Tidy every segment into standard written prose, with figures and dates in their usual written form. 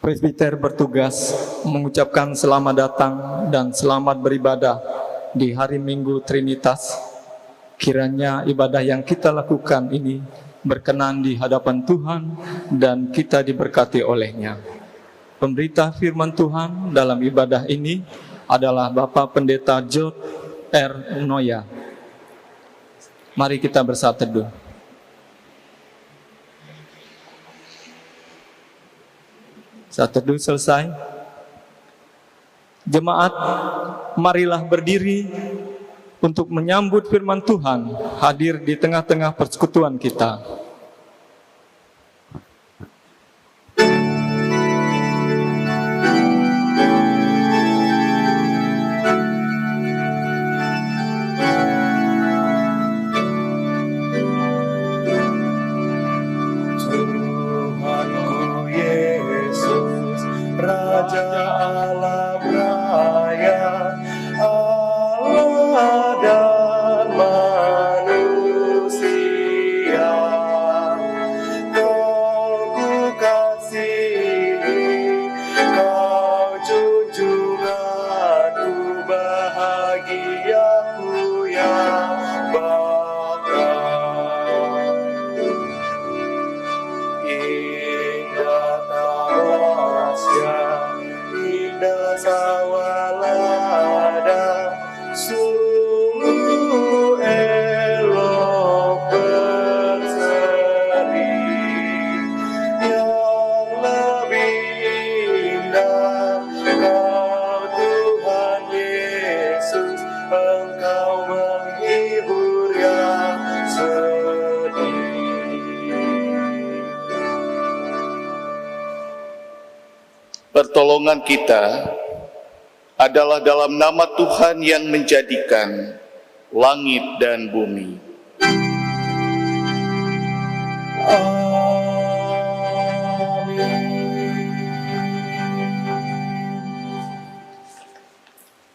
Presbiter bertugas mengucapkan selamat datang dan selamat beribadah di hari Minggu Trinitas. Kiranya ibadah yang kita lakukan ini berkenan di hadapan Tuhan dan kita diberkati olehnya. Pemberita firman Tuhan dalam ibadah ini adalah Bapak Pendeta George R. Noya. Mari kita bersatu teduh. Saat teduh selesai, jemaat, marilah berdiri untuk menyambut firman Tuhan hadir di tengah-tengah persekutuan kita. Raja alam raya, Allah dan manusia, Kau ku kasihi, Kau junjunganku, bahagiaku yang bakal. Indah tawasya, indah sawalada, sungguh elok berseri. Yang lebih indah, Kau Tuhan Yesus, Engkau menghibur yang sedih. Pertolongan kita adalah dalam nama Tuhan yang menjadikan langit dan bumi.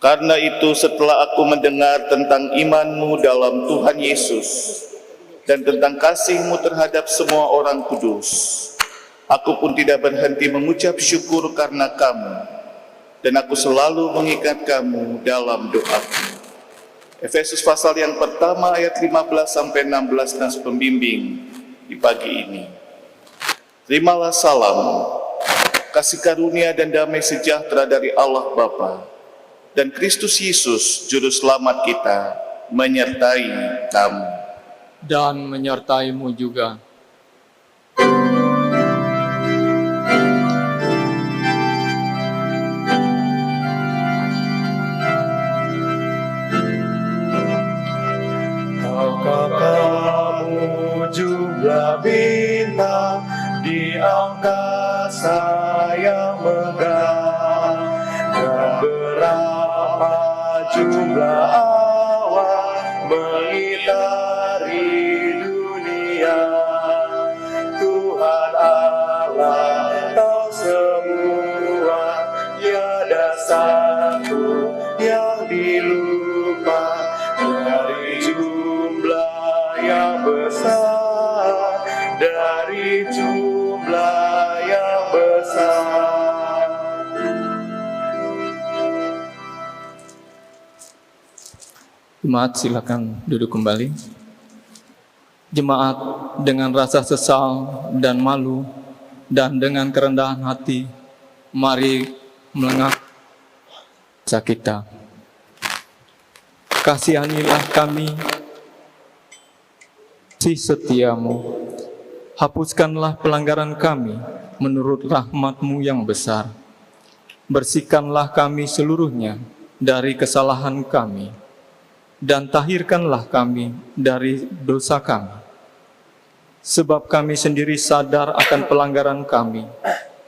Karena itu, setelah aku mendengar tentang imanmu dalam Tuhan Yesus dan tentang kasihmu terhadap semua orang kudus, aku pun tidak berhenti mengucap syukur karena kamu, dan aku selalu mengingat kamu dalam doaku. Efesus pasal yang pertama ayat 15-16 nas pembimbing di pagi ini. Terimalah salam, kasih karunia dan damai sejahtera dari Allah Bapa dan Kristus Yesus Juru Selamat kita menyertai kamu. Dan menyertaimu juga. Tahukah kamu jumlah bintang di angkasa yang megah, dan berapa jumlah awan mengitari dunia? Tuhan Allah tahu semua, tiada satu yang dilupa. Dari jumlah yang besar, dari jumlah yang besar. Jemaat, silakan duduk kembali. Jemaat dengan rasa sesal dan malu dan dengan kerendahan hati, mari melengak kita. Kasihanilah kami, si setiamu. Hapuskanlah pelanggaran kami menurut rahmat-Mu yang besar. Bersihkanlah kami seluruhnya dari kesalahan kami, dan tahirkanlah kami dari dosa kami. Sebab kami sendiri sadar akan pelanggaran kami,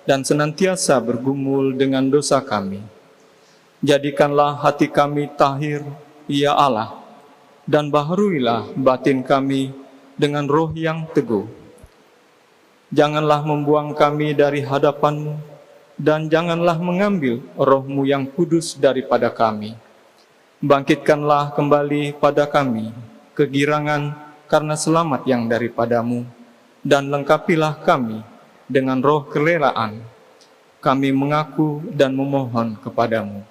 dan senantiasa bergumul dengan dosa kami. Jadikanlah hati kami tahir, ya Allah, dan baharuilah batin kami dengan roh yang teguh. Janganlah membuang kami dari hadapan-Mu, dan janganlah mengambil roh-Mu yang kudus daripada kami. Bangkitkanlah kembali pada kami kegirangan karena selamat yang daripada-Mu, dan lengkapilah kami dengan roh kerelaan, kami mengaku dan memohon kepadamu.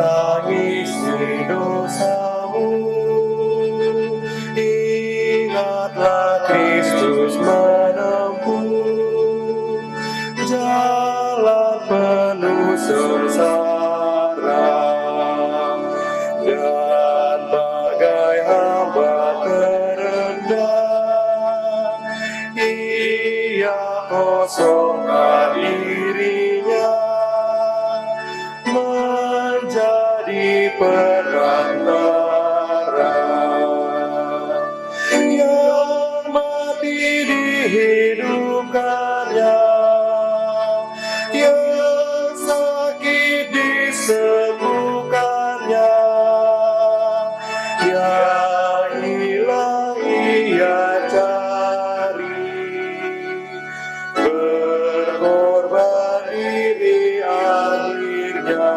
Tangisi dosamu, ingatlah Kristus menempuh jalan penuh sengsara, dan bagai hamba terendah, ia kosongkan dirinya menjadi perantara, yang mati dihidupkannya, yang sakit disembuhkannya, yang hilang ia cari, berkorban diri akhirnya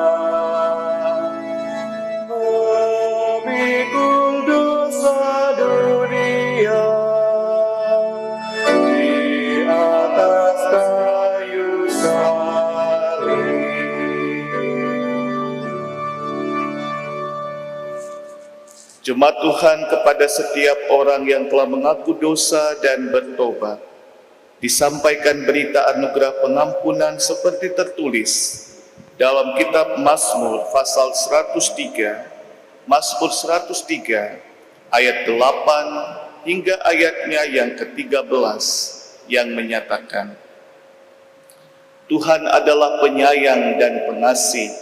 memikul dosa dunia di atas kayu salib. Jemaat Tuhan, kepada setiap orang yang telah mengaku dosa dan bertobat, disampaikan berita anugerah pengampunan seperti tertulis dalam kitab Mazmur pasal 103, Mazmur 103 ayat 8 hingga ayatnya yang ke-13 yang menyatakan, Tuhan adalah penyayang dan pengasih,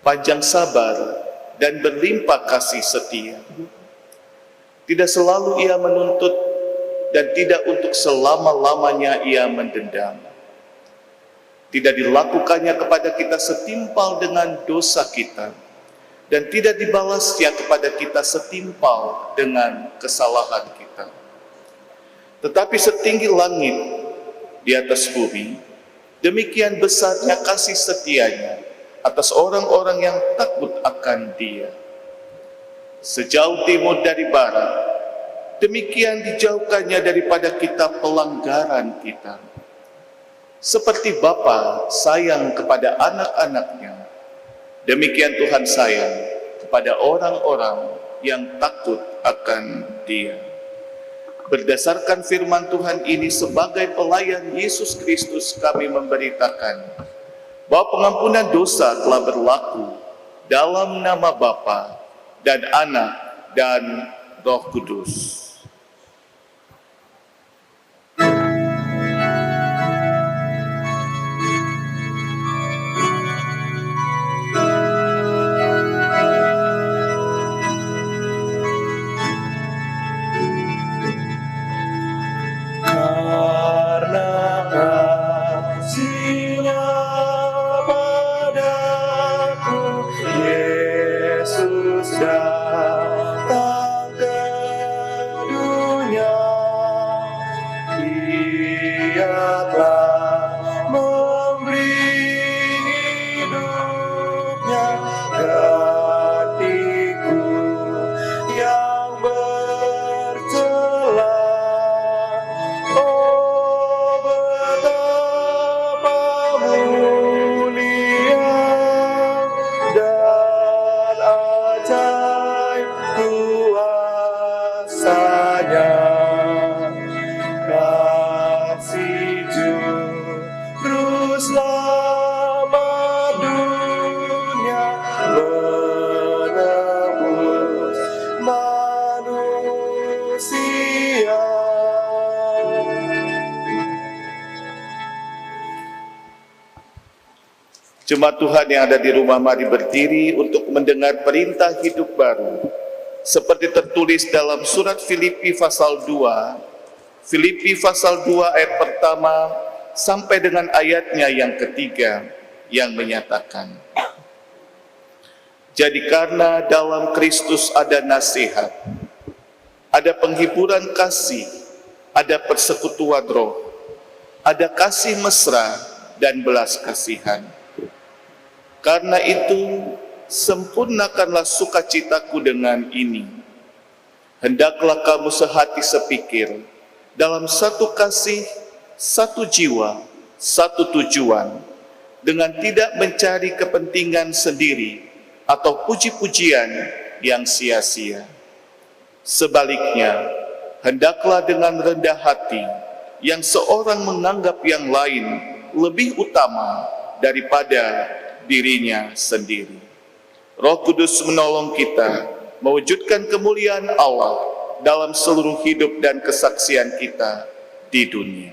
panjang sabar dan berlimpah kasih setia. Tidak selalu ia menuntut dan tidak untuk selama-lamanya ia mendendam. Tidak dilakukannya kepada kita setimpal dengan dosa kita, dan tidak dibalasnya kepada kita setimpal dengan kesalahan kita. Tetapi setinggi langit di atas bumi, demikian besarnya kasih setianya atas orang-orang yang takut akan Dia. Sejauh timur dari barat, demikian dijauhkannya daripada kita pelanggaran kita. Seperti Bapa sayang kepada anak-anaknya, demikian Tuhan sayang kepada orang-orang yang takut akan Dia. Berdasarkan firman Tuhan ini, sebagai pelayan Yesus Kristus kami memberitakan bahwa pengampunan dosa telah berlaku dalam nama Bapa dan Anak dan Roh Kudus. Jemaat Tuhan yang ada di rumah, mari berdiri untuk mendengar perintah hidup baru seperti tertulis dalam surat Filipi pasal 2. Filipi pasal 2 ayat pertama sampai dengan ayatnya yang ketiga yang menyatakan, jadi karena dalam Kristus ada nasihat, ada penghiburan kasih, ada persekutuan roh, ada kasih mesra, dan belas kasihan. Karena itu, sempurnakanlah sukacitaku dengan ini. Hendaklah kamu sehati sepikir, dalam satu kasih, satu jiwa, satu tujuan, dengan tidak mencari kepentingan sendiri atau puji-pujian yang sia-sia. Sebaliknya, hendaklah dengan rendah hati, yang seorang menganggap yang lain lebih utama daripada dirinya sendiri. Roh Kudus menolong kita mewujudkan kemuliaan Allah dalam seluruh hidup dan kesaksian kita di dunia.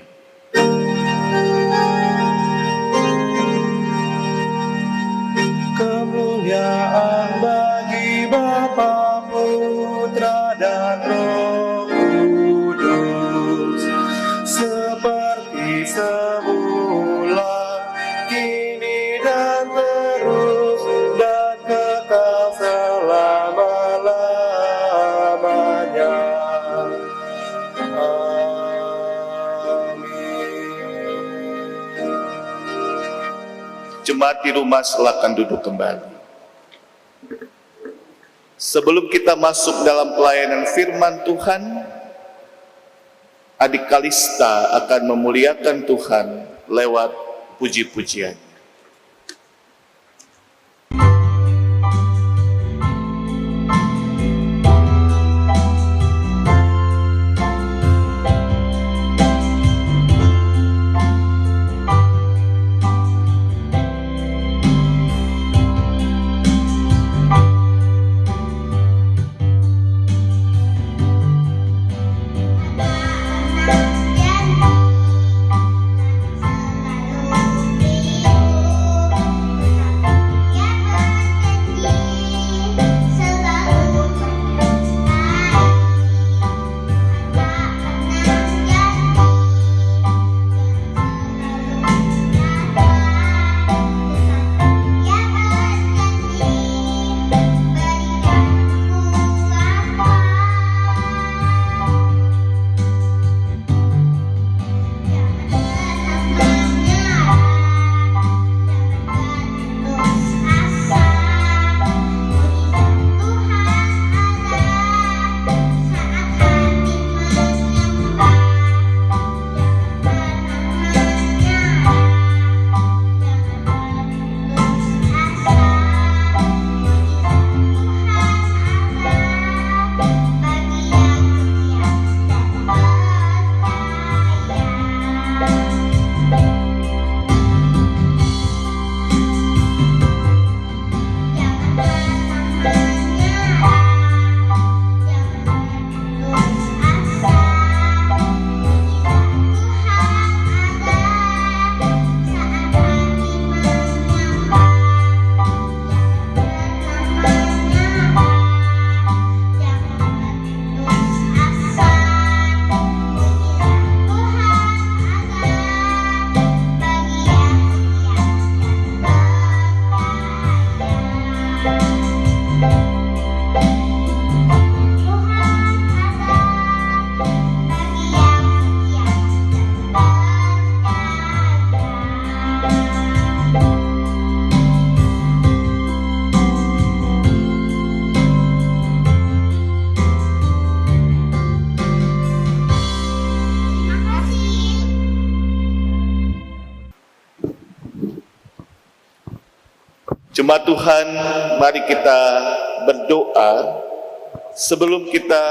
Kemuliaan bagi Bapa, Putra, dan Roh Kudus, seperti semula, kini dan terus, dan kekal selama-lamanya. Jemaat di rumah silakan duduk kembali. Sebelum kita masuk dalam pelayanan firman Tuhan, Adik Kalista akan memuliakan Tuhan lewat puji-pujian. Jemaat Tuhan, mari kita berdoa sebelum kita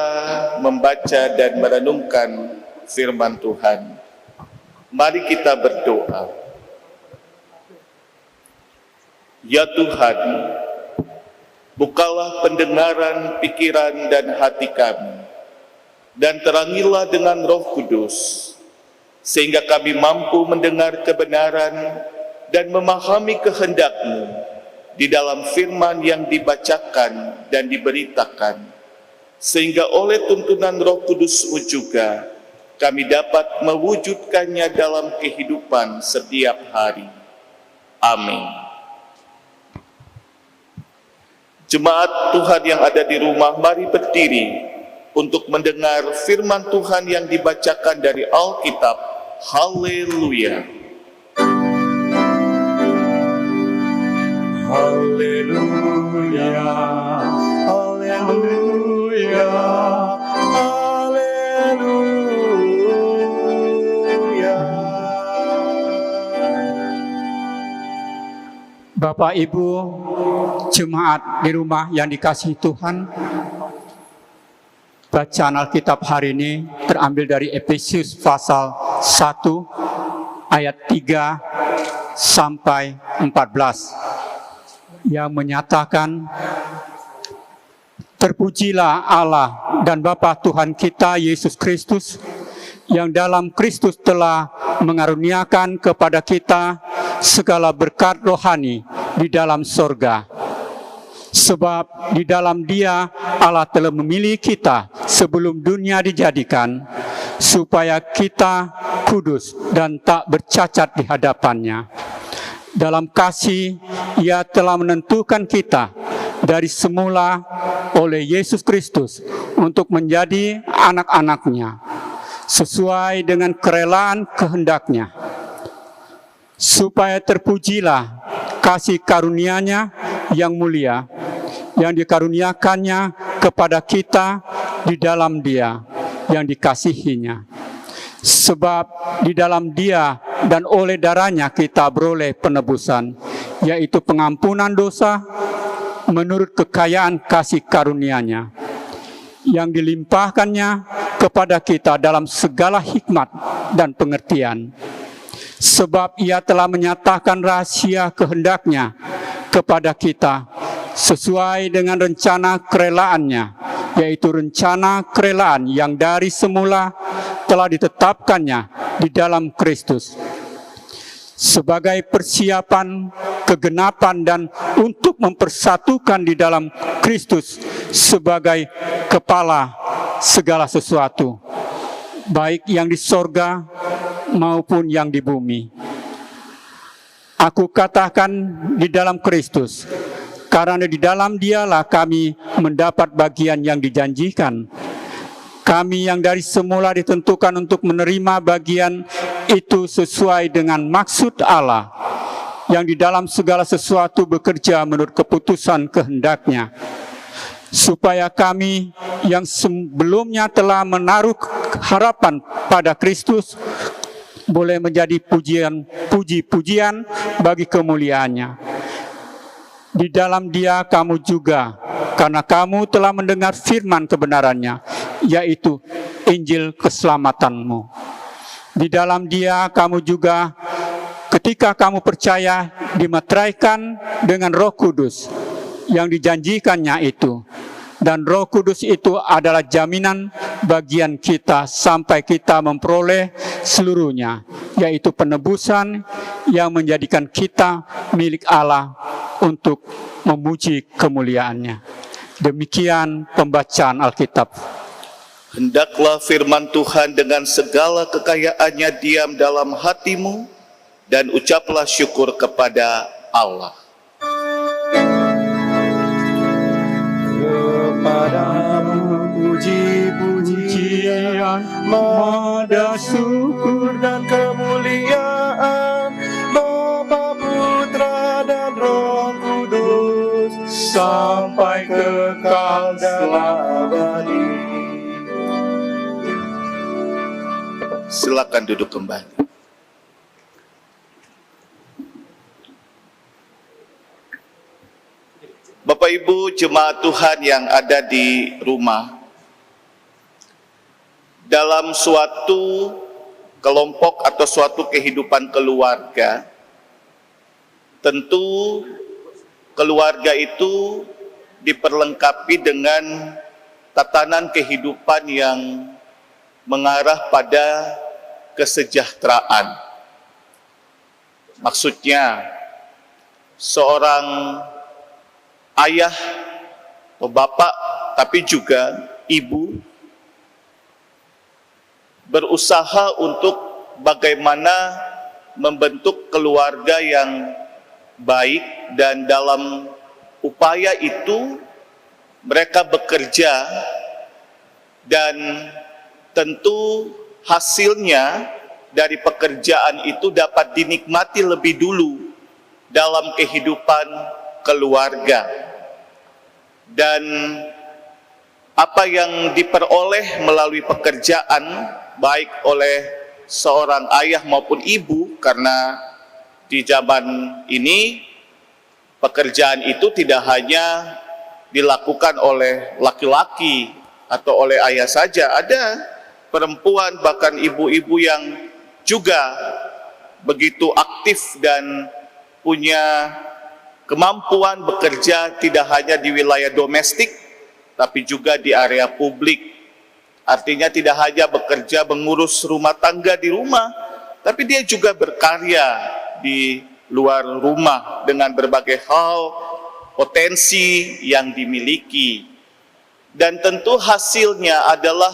membaca dan merenungkan firman Tuhan. Mari kita berdoa. Ya Tuhan, bukalah pendengaran, pikiran, dan hati kami, dan terangilah dengan Roh Kudus, sehingga kami mampu mendengar kebenaran dan memahami kehendak-Mu di dalam firman yang dibacakan dan diberitakan, sehingga oleh tuntunan Roh Kudus-Mu juga kami dapat mewujudkannya dalam kehidupan setiap hari. Amin. Jemaat Tuhan yang ada di rumah, mari berdiri untuk mendengar firman Tuhan yang dibacakan dari Alkitab. Haleluya. Haleluya, haleluya, haleluya. Bapak Ibu jemaat di rumah yang dikasihi Tuhan, bacaan Alkitab hari ini terambil dari Efesius pasal 1 ayat 3 sampai 14 yang menyatakan, terpujilah Allah dan Bapa Tuhan kita Yesus Kristus, yang dalam Kristus telah mengaruniakan kepada kita segala berkat rohani di dalam sorga. Sebab di dalam Dia Allah telah memilih kita sebelum dunia dijadikan, supaya kita kudus dan tak bercacat di hadapannya. Dalam kasih Ia telah menentukan kita dari semula oleh Yesus Kristus untuk menjadi anak-anak-Nya, sesuai dengan kerelaan kehendak-Nya, supaya terpujilah kasih karunia-Nya yang mulia, yang dikaruniakannya kepada kita di dalam Dia yang dikasihinya. Sebab di dalam Dia dan oleh darahnya kita beroleh penebusan, yaitu pengampunan dosa menurut kekayaan kasih karunia-Nya, yang dilimpahkannya kepada kita dalam segala hikmat dan pengertian. Sebab Ia telah menyatakan rahasia kehendak-Nya kepada kita sesuai dengan rencana kerelaannya, yaitu rencana kerelaan yang dari semula telah ditetapkannya di dalam Kristus, sebagai persiapan, kegenapan, dan untuk mempersatukan di dalam Kristus sebagai kepala segala sesuatu, baik yang di sorga maupun yang di bumi. Aku katakan di dalam Kristus, karena di dalam Dialah kami mendapat bagian yang dijanjikan. Kami yang dari semula ditentukan untuk menerima bagian itu sesuai dengan maksud Allah, yang di dalam segala sesuatu bekerja menurut keputusan kehendak-Nya, supaya kami yang sebelumnya telah menaruh harapan pada Kristus boleh menjadi puji-pujian bagi kemuliaan-Nya. Di dalam Dia kamu juga, karena kamu telah mendengar firman kebenaran-Nya, yaitu Injil keselamatanmu. Di dalam Dia kamu juga, ketika kamu percaya, dimeteraikan dengan Roh Kudus yang dijanjikannya itu. Dan Roh Kudus itu adalah jaminan bagian kita sampai kita memperoleh seluruhnya, yaitu penebusan yang menjadikan kita milik Allah untuk memuji kemuliaan-Nya. Demikian pembacaan Alkitab. Hendaklah firman Tuhan dengan segala kekayaannya diam dalam hatimu, dan ucaplah syukur kepada Allah. Kepadamu puji-pujian, mada syukur dan kemuliaan, Bapa, Putra, dan Roh Kudus, sampai kekal abadi. Silakan duduk kembali. Bapak Ibu jemaat Tuhan yang ada di rumah, dalam suatu kelompok atau suatu kehidupan keluarga, tentu keluarga itu diperlengkapi dengan tatanan kehidupan yang mengarah pada kesejahteraan. Maksudnya, seorang ayah atau bapak, tapi juga ibu, berusaha untuk bagaimana membentuk keluarga yang baik, dan dalam upaya itu mereka bekerja, dan tentu hasilnya dari pekerjaan itu dapat dinikmati lebih dulu dalam kehidupan keluarga. Dan apa yang diperoleh melalui pekerjaan, baik oleh seorang ayah maupun ibu, karena di zaman ini pekerjaan itu tidak hanya dilakukan oleh laki-laki atau oleh ayah saja, ada perempuan bahkan ibu-ibu yang juga begitu aktif dan punya kemampuan bekerja tidak hanya di wilayah domestik, tapi juga di area publik. Artinya tidak hanya bekerja mengurus rumah tangga di rumah, tapi dia juga berkarya di luar rumah dengan berbagai hal, potensi yang dimiliki. Dan tentu hasilnya adalah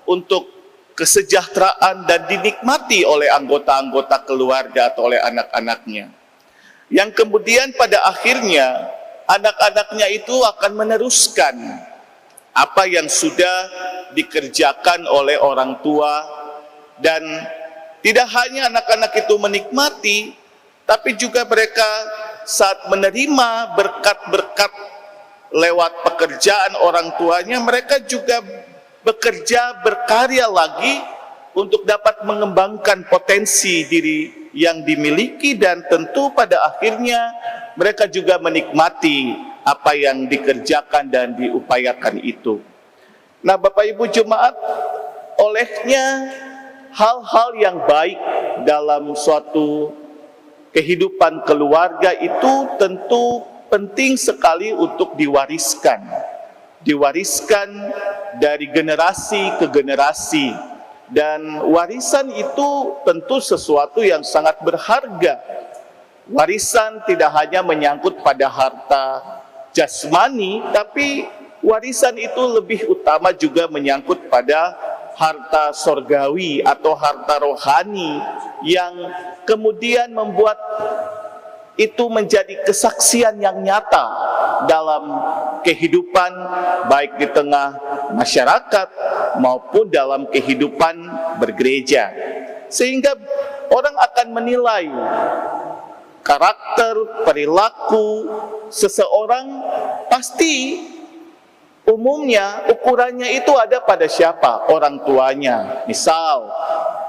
untuk kesejahteraan dan dinikmati oleh anggota-anggota keluarga atau oleh anak-anaknya. Yang kemudian pada akhirnya anak-anaknya itu akan meneruskan apa yang sudah dikerjakan oleh orang tua, dan tidak hanya anak-anak itu menikmati, tapi juga mereka saat menerima berkat-berkat lewat pekerjaan orang tuanya, mereka juga bekerja, berkarya lagi untuk dapat mengembangkan potensi diri yang dimiliki, dan tentu pada akhirnya mereka juga menikmati apa yang dikerjakan dan diupayakan itu. Nah, Bapak Ibu Jemaat, olehnya hal-hal yang baik dalam suatu kehidupan keluarga itu tentu penting sekali untuk diwariskan. Diwariskan dari generasi ke generasi. Dan warisan itu tentu sesuatu yang sangat berharga. Warisan tidak hanya menyangkut pada harta jasmani, tapi warisan itu lebih utama juga menyangkut pada harta sorgawi atau harta rohani yang kemudian membuat itu menjadi kesaksian yang nyata dalam kehidupan, baik di tengah masyarakat maupun dalam kehidupan bergereja. Sehingga orang akan menilai karakter, perilaku seseorang, pasti umumnya ukurannya itu ada pada siapa? Orang tuanya. Misal,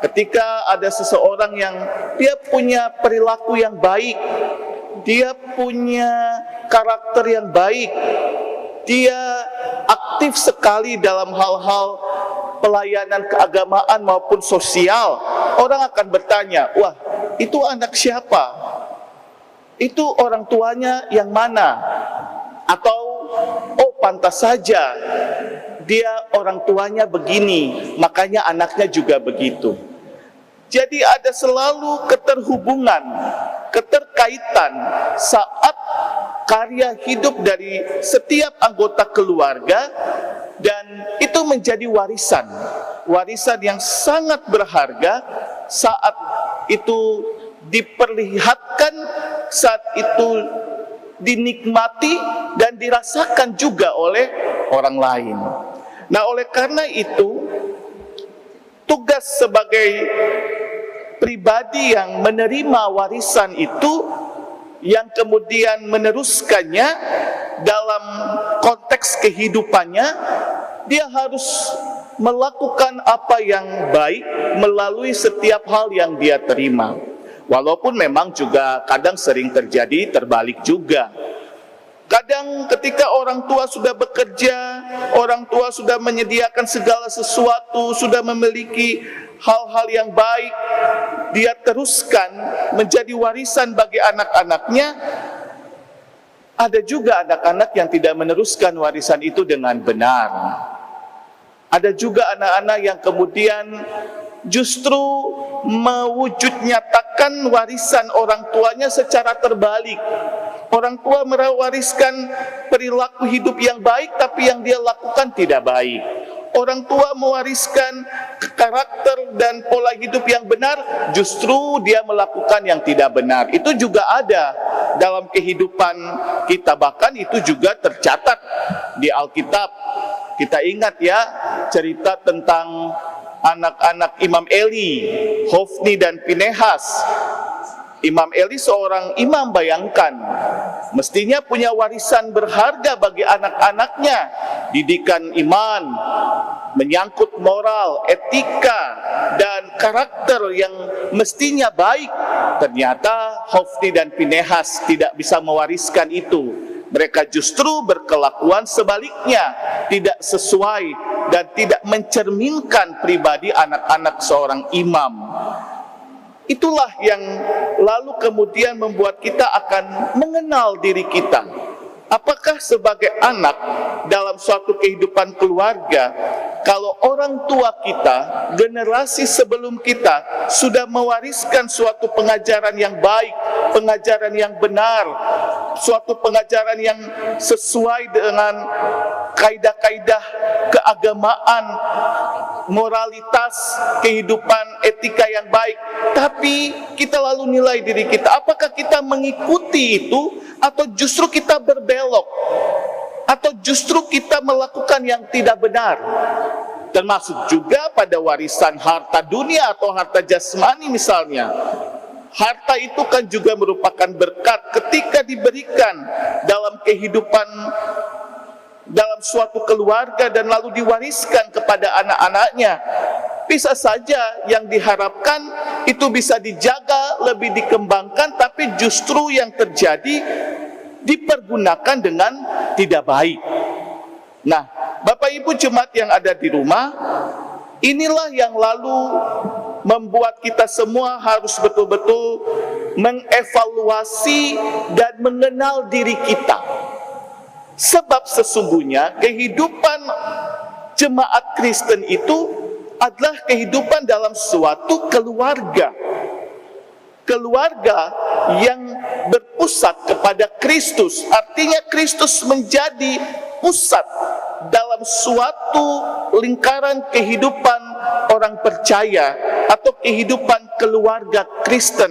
ketika ada seseorang yang dia punya perilaku yang baik, dia punya karakter yang baik, dia aktif sekali dalam hal-hal pelayanan keagamaan maupun sosial, orang akan bertanya, wah, itu anak siapa? Itu orang tuanya yang mana? Atau, oh, pantas saja dia orang tuanya begini, makanya anaknya juga begitu. Jadi ada selalu keterhubungan, keterkaitan saat karya hidup dari setiap anggota keluarga, dan itu menjadi warisan. Warisan yang sangat berharga saat itu diperlihatkan, saat itu dinikmati dan dirasakan juga oleh orang lain. Nah, oleh karena itu, tugas sebagai pribadi yang menerima warisan itu, yang kemudian meneruskannya dalam konteks kehidupannya, dia harus melakukan apa yang baik melalui setiap hal yang dia terima. Walaupun memang juga kadang sering terjadi terbalik juga. Kadang ketika orang tua sudah bekerja, orang tua sudah menyediakan segala sesuatu, sudah memiliki hal-hal yang baik, dia teruskan menjadi warisan bagi anak-anaknya. Ada juga anak-anak yang tidak meneruskan warisan itu dengan benar. Ada juga anak-anak yang kemudian justru mewujud nyatakan warisan orang tuanya secara terbalik. Orang tua mewariskan perilaku hidup yang baik, tapi yang dia lakukan tidak baik. Orang tua mewariskan karakter dan pola hidup yang benar, justru dia melakukan yang tidak benar. Itu juga ada dalam kehidupan kita, bahkan itu juga tercatat di Alkitab. Kita ingat ya cerita tentang anak-anak Imam Eli, Hofni dan Pinehas. Imam Eli seorang imam, bayangkan, mestinya punya warisan berharga bagi anak-anaknya, didikan iman, menyangkut moral, etika, dan karakter yang mestinya baik. Ternyata Hofni dan Pinehas tidak bisa mewariskan itu. Mereka justru berkelakuan sebaliknya, tidak sesuai dan tidak mencerminkan pribadi anak-anak seorang imam. Itulah yang lalu kemudian membuat kita akan mengenal diri kita. Apakah sebagai anak dalam suatu kehidupan keluarga, kalau orang tua kita, generasi sebelum kita sudah mewariskan suatu pengajaran yang baik, pengajaran yang benar, suatu pengajaran yang sesuai dengan kaidah-kaidah keagamaan, moralitas, kehidupan, etika yang baik, tapi kita lalu nilai diri kita, apakah kita mengikuti itu atau justru kita berbelok, atau justru kita melakukan yang tidak benar. Termasuk juga pada warisan harta dunia atau harta jasmani misalnya. Harta itu kan juga merupakan berkat ketika diberikan dalam kehidupan, dalam suatu keluarga dan lalu diwariskan kepada anak-anaknya. Bisa saja yang diharapkan itu bisa dijaga, lebih dikembangkan, tapi justru yang terjadi dipergunakan dengan tidak baik. Nah, Bapak Ibu jemaat yang ada di rumah, inilah yang lalu membuat kita semua harus betul-betul mengevaluasi dan mengenal diri kita. Sebab sesungguhnya kehidupan jemaat Kristen itu adalah kehidupan dalam suatu keluarga. Keluarga yang berpusat kepada Kristus. Artinya Kristus menjadi pusat dalam suatu lingkaran kehidupan orang percaya atau kehidupan keluarga Kristen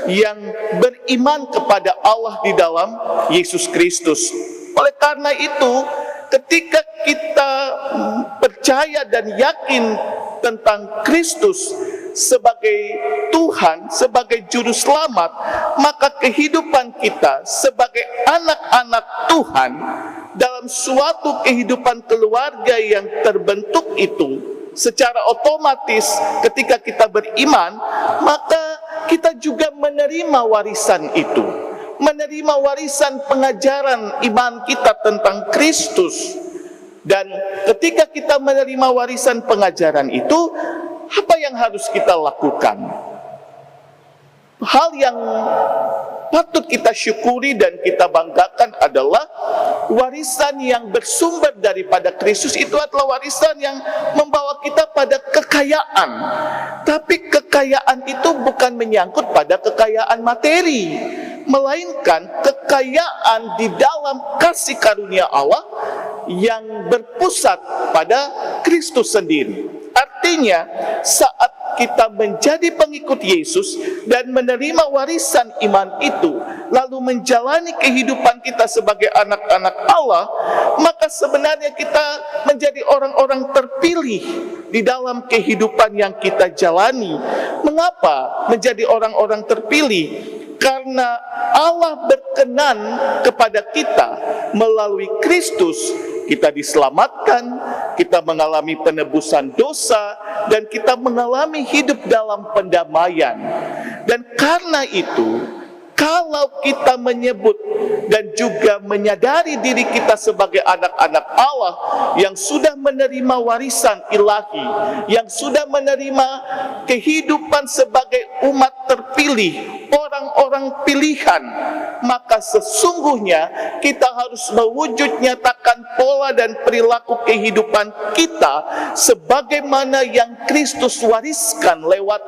yang beriman kepada Allah di dalam Yesus Kristus. Oleh karena itu, ketika kita percaya dan yakin tentang Kristus sebagai Tuhan, sebagai Juru Selamat, maka kehidupan kita sebagai anak-anak Tuhan dalam suatu kehidupan keluarga yang terbentuk itu, secara otomatis ketika kita beriman, maka kita juga menerima warisan itu, menerima warisan pengajaran iman kita tentang Kristus. Dan ketika kita menerima warisan pengajaran itu, apa yang harus kita lakukan? Hal yang patut kita syukuri dan kita banggakan adalah warisan yang bersumber daripada Kristus itu adalah warisan yang membawa kita pada kekayaan. Tapi kekayaan itu bukan menyangkut pada kekayaan materi, melainkan kekayaan di dalam kasih karunia Allah yang berpusat pada Kristus sendiri. Artinya, saat kita menjadi pengikut Yesus dan menerima warisan iman itu, lalu menjalani kehidupan kita sebagai anak-anak Allah, maka sebenarnya kita menjadi orang-orang terpilih di dalam kehidupan yang kita jalani. Mengapa menjadi orang-orang terpilih? Karena Allah berkenan kepada kita melalui Kristus, kita diselamatkan, kita mengalami penebusan dosa, dan kita mengalami hidup dalam pendamaian. Dan karena itu, kalau kita menyebut dan juga menyadari diri kita sebagai anak-anak Allah yang sudah menerima warisan ilahi, yang sudah menerima kehidupan sebagai umat terpilih, orang-orang pilihan, maka sesungguhnya kita harus mewujud nyatakan pola dan perilaku kehidupan kita sebagaimana yang Kristus wariskan lewat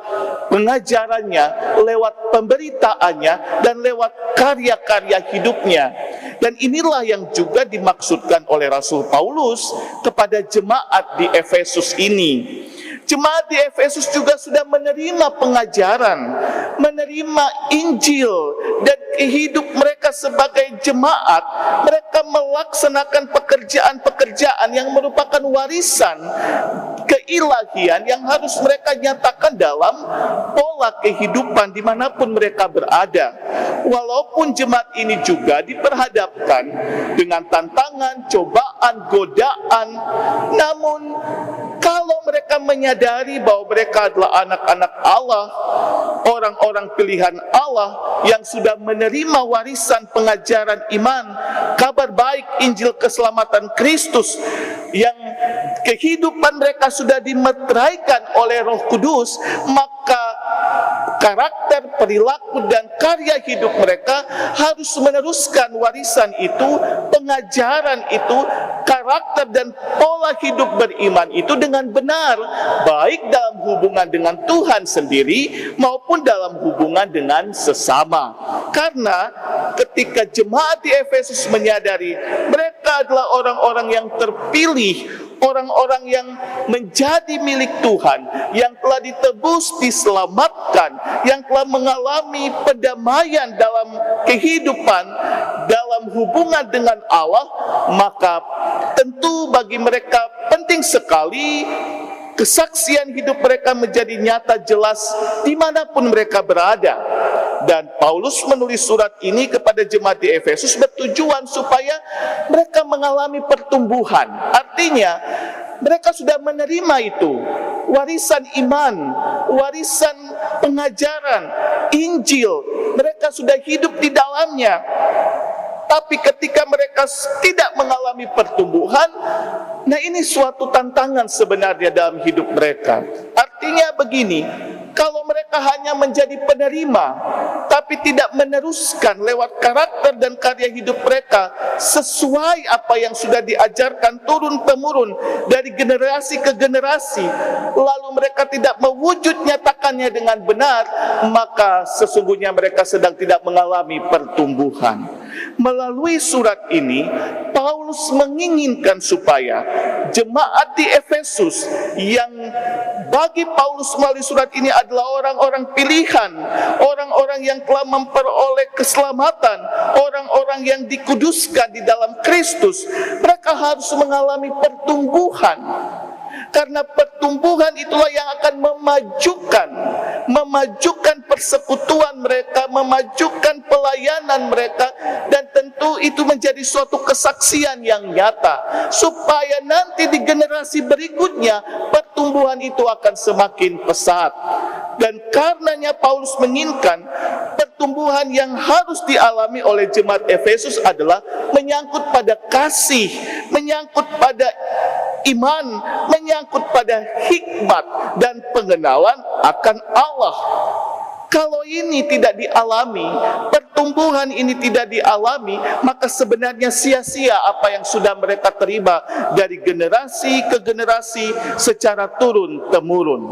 pengajarannya, lewat pemberitaannya, dan lewat karya-karya hidupnya. Dan inilah yang juga dimaksudkan oleh Rasul Paulus kepada jemaat di Efesus ini. Jemaat di Efesus juga sudah menerima pengajaran, menerima Injil, dan hidup mereka sebagai jemaat, mereka melaksanakan pekerjaan-pekerjaan yang merupakan warisan keilahian yang harus mereka nyatakan dalam pola kehidupan dimanapun mereka berada. Walaupun jemaat ini juga diperhadapkan dengan tantangan, cobaan, godaan, namun kalau mereka menyadari bahwa mereka adalah anak-anak Allah, orang-orang pilihan Allah yang sudah menerima warisan pengajaran iman, kabar baik Injil keselamatan Kristus, yang kehidupan mereka sudah dimeteraikan oleh Roh Kudus, maka karakter, perilaku, dan karya hidup mereka harus meneruskan warisan itu, pengajaran itu, karakter dan pola hidup beriman itu dengan benar, baik dalam hubungan dengan Tuhan sendiri maupun dalam hubungan dengan sesama. Karena ketika jemaat di Efesus menyadari mereka adalah orang-orang yang terpilih, orang-orang yang menjadi milik Tuhan, yang telah ditebus, diselamatkan, yang telah mengalami pendamaian dalam kehidupan, dalam hubungan dengan Allah, maka tentu bagi mereka penting sekali kesaksian hidup mereka menjadi nyata jelas dimanapun mereka berada. Dan Paulus menulis surat ini kepada jemaat di Efesus bertujuan supaya mereka mengalami pertumbuhan. Artinya mereka sudah menerima itu, warisan iman, warisan pengajaran Injil, mereka sudah hidup di dalamnya. Tapi ketika mereka tidak mengalami pertumbuhan, nah ini suatu tantangan sebenarnya dalam hidup mereka. Artinya begini, kalau mereka hanya menjadi penerima, tapi tidak meneruskan lewat karakter dan karya hidup mereka sesuai apa yang sudah diajarkan turun-temurun dari generasi ke generasi, lalu mereka tidak mewujud nyatakannya dengan benar, maka sesungguhnya mereka sedang tidak mengalami pertumbuhan. Melalui surat ini, Paulus menginginkan supaya jemaat di Efesus yang bagi Paulus melalui surat ini adalah orang-orang pilihan, orang-orang yang telah memperoleh keselamatan, orang-orang yang dikuduskan di dalam Kristus, mereka harus mengalami pertumbuhan. Karena pertumbuhan itulah yang akan memajukan persekutuan mereka, memajukan pelayanan mereka, dan tentu itu menjadi suatu kesaksian yang nyata, supaya nanti di generasi berikutnya pertumbuhan itu akan semakin pesat. Dan karenanya Paulus menginginkan pertumbuhan yang harus dialami oleh jemaat Efesus adalah menyangkut pada kasih, menyangkut pada iman, menyangkut pada hikmat dan pengenalan akan Allah. Kalau ini tidak dialami, pertumbuhan ini tidak dialami, maka sebenarnya sia-sia apa yang sudah mereka terima dari generasi ke generasi secara turun-temurun.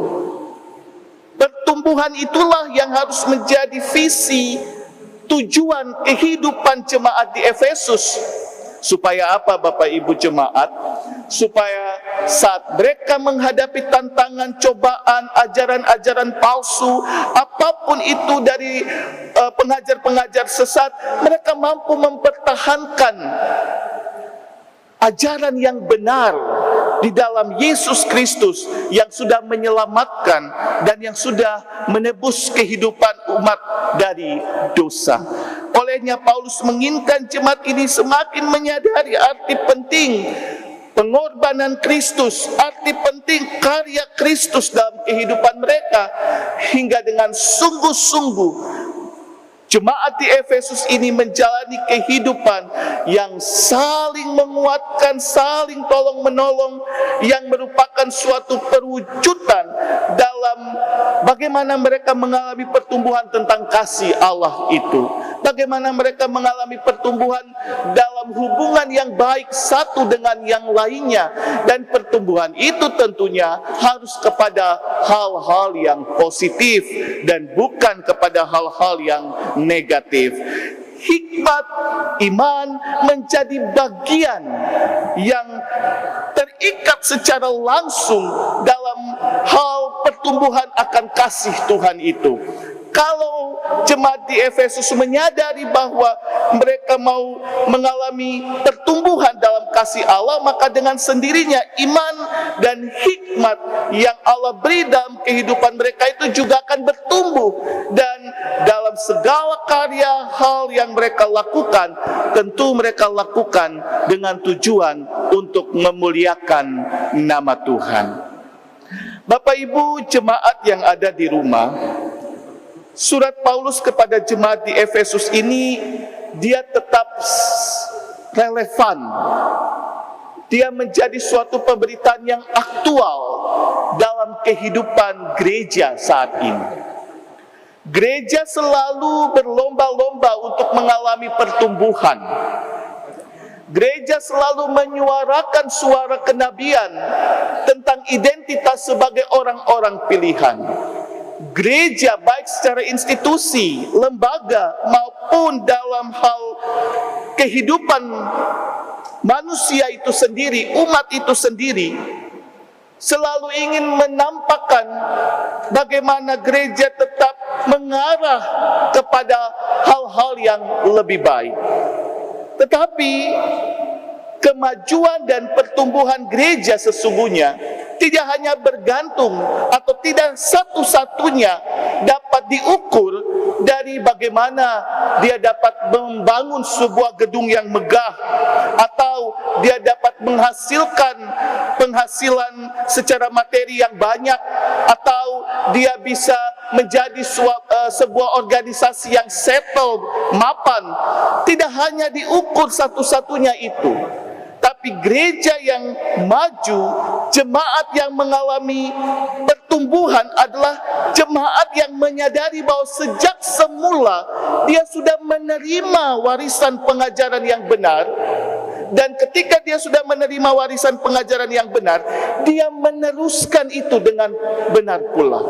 Pertumbuhan itulah yang harus menjadi visi, tujuan kehidupan jemaat di Efesus. Supaya apa, Bapak Ibu jemaat? Supaya saat mereka menghadapi tantangan, cobaan, ajaran-ajaran palsu, apapun itu dari pengajar-pengajar sesat, mereka mampu mempertahankan ajaran yang benar di dalam Yesus Kristus yang sudah menyelamatkan dan yang sudah menebus kehidupan umat dari dosa. Olehnya Paulus menginginkan jemaat ini semakin menyadari arti penting pengorbanan Kristus, arti penting karya Kristus dalam kehidupan mereka, hingga dengan sungguh-sungguh jemaat di Efesus ini menjalani kehidupan yang saling menguatkan, saling tolong-menolong, yang merupakan suatu perwujudan dalam bagaimana mereka mengalami pertumbuhan tentang kasih Allah itu. Bagaimana mereka mengalami pertumbuhan dalam hubungan yang baik satu dengan yang lainnya. Dan pertumbuhan itu tentunya harus kepada hal-hal yang positif dan bukan kepada hal-hal yang negatif. Hikmat iman menjadi bagian yang terikat secara langsung dalam hal pertumbuhan akan kasih Tuhan itu. Kalau jemaat di Efesus menyadari bahwa mereka mau mengalami pertumbuhan dalam kasih Allah, maka dengan sendirinya iman dan hikmat yang Allah beri dalam kehidupan mereka itu juga akan bertumbuh. Dan dalam segala karya hal yang mereka lakukan, tentu mereka lakukan dengan tujuan untuk memuliakan nama Tuhan. Bapak Ibu jemaat yang ada di rumah, surat Paulus kepada jemaat di Efesus ini dia tetap relevan. Dia menjadi suatu pemberitaan yang aktual dalam kehidupan gereja saat ini. Gereja selalu berlomba-lomba untuk mengalami pertumbuhan. Gereja selalu menyuarakan suara kenabian tentang identitas sebagai orang-orang pilihan. Gereja baik secara institusi, lembaga maupun dalam hal kehidupan manusia itu sendiri, umat itu sendiri, selalu ingin menampakkan bagaimana gereja tetap mengarah kepada hal-hal yang lebih baik. Tetapi kemajuan dan pertumbuhan gereja sesungguhnya tidak hanya bergantung atau tidak satu-satunya dapat diukur dari bagaimana dia dapat membangun sebuah gedung yang megah, atau dia dapat menghasilkan penghasilan secara materi yang banyak, atau dia bisa menjadi sebuah organisasi yang settled, mapan. Tidak hanya diukur satu-satunya itu, tapi gereja yang maju, jemaat yang mengalami pertumbuhan adalah jemaat yang menyadari bahwa sejak semula dia sudah menerima warisan pengajaran yang benar. Dan ketika dia sudah menerima warisan pengajaran yang benar, dia meneruskan itu dengan benar pula.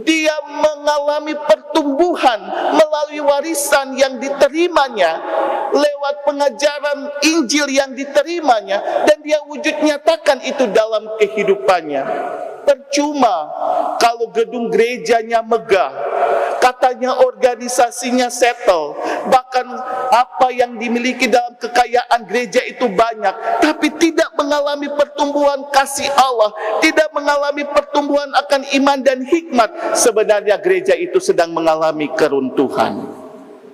Dia mengalami pertumbuhan melalui warisan yang diterimanya, lewat pengajaran Injil yang diterimanya, dan dia wujud nyatakan itu dalam kehidupannya. Percuma kalau gedung gerejanya megah, katanya organisasinya settle, bahkan apa yang dimiliki dalam kekayaan gereja itu banyak, tapi tidak mengalami pertumbuhan kasih Allah, tidak mengalami pertumbuhan akan iman dan hikmat. Sebenarnya gereja itu sedang mengalami keruntuhan.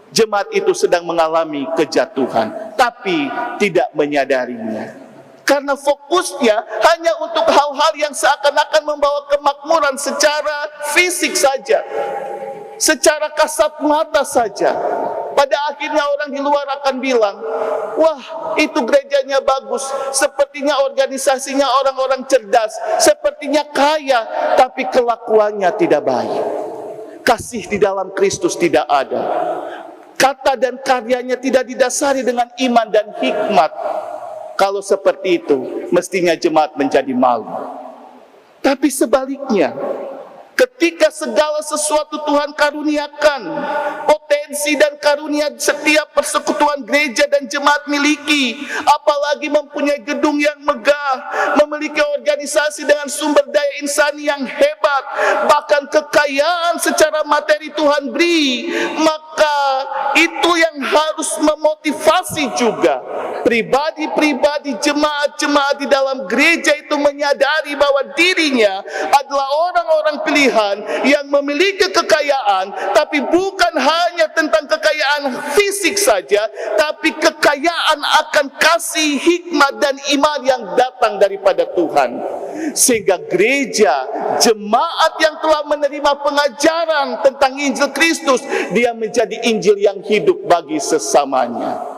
Jemaat itu sedang mengalami kejatuhan, tapi tidak menyadarinya. Karena fokusnya hanya untuk hal-hal yang seakan-akan membawa kemakmuran secara fisik saja, secara kasat mata saja. Pada akhirnya orang di luar akan bilang, wah itu gerejanya bagus, sepertinya organisasinya orang-orang cerdas, sepertinya kaya, tapi kelakuannya tidak baik. Kasih di dalam Kristus tidak ada. Kata dan karyanya tidak didasari dengan iman dan hikmat. Kalau seperti itu, mestinya jemaat menjadi malu. Tapi sebaliknya, ketika segala sesuatu Tuhan karuniakan, potensi dan karunia setiap persekutuan gereja dan jemaat miliki, apalagi mempunyai gedung yang megah, memiliki organisasi dengan sumber daya insani yang hebat, bahkan kekayaan secara materi Tuhan beri, maka itu yang harus memotivasi juga pribadi-pribadi, jemaat-jemaat di dalam gereja itu menyadari bahwa dirinya adalah orang-orang pilihan yang memiliki kekayaan, tapi bukan hanya tentang kekayaan fisik saja, tapi kekayaan akan kasih, hikmat dan iman yang datang daripada Tuhan. Sehingga gereja, jemaat yang telah menerima pengajaran tentang Injil Kristus, dia menjadi Injil yang hidup bagi sesamanya.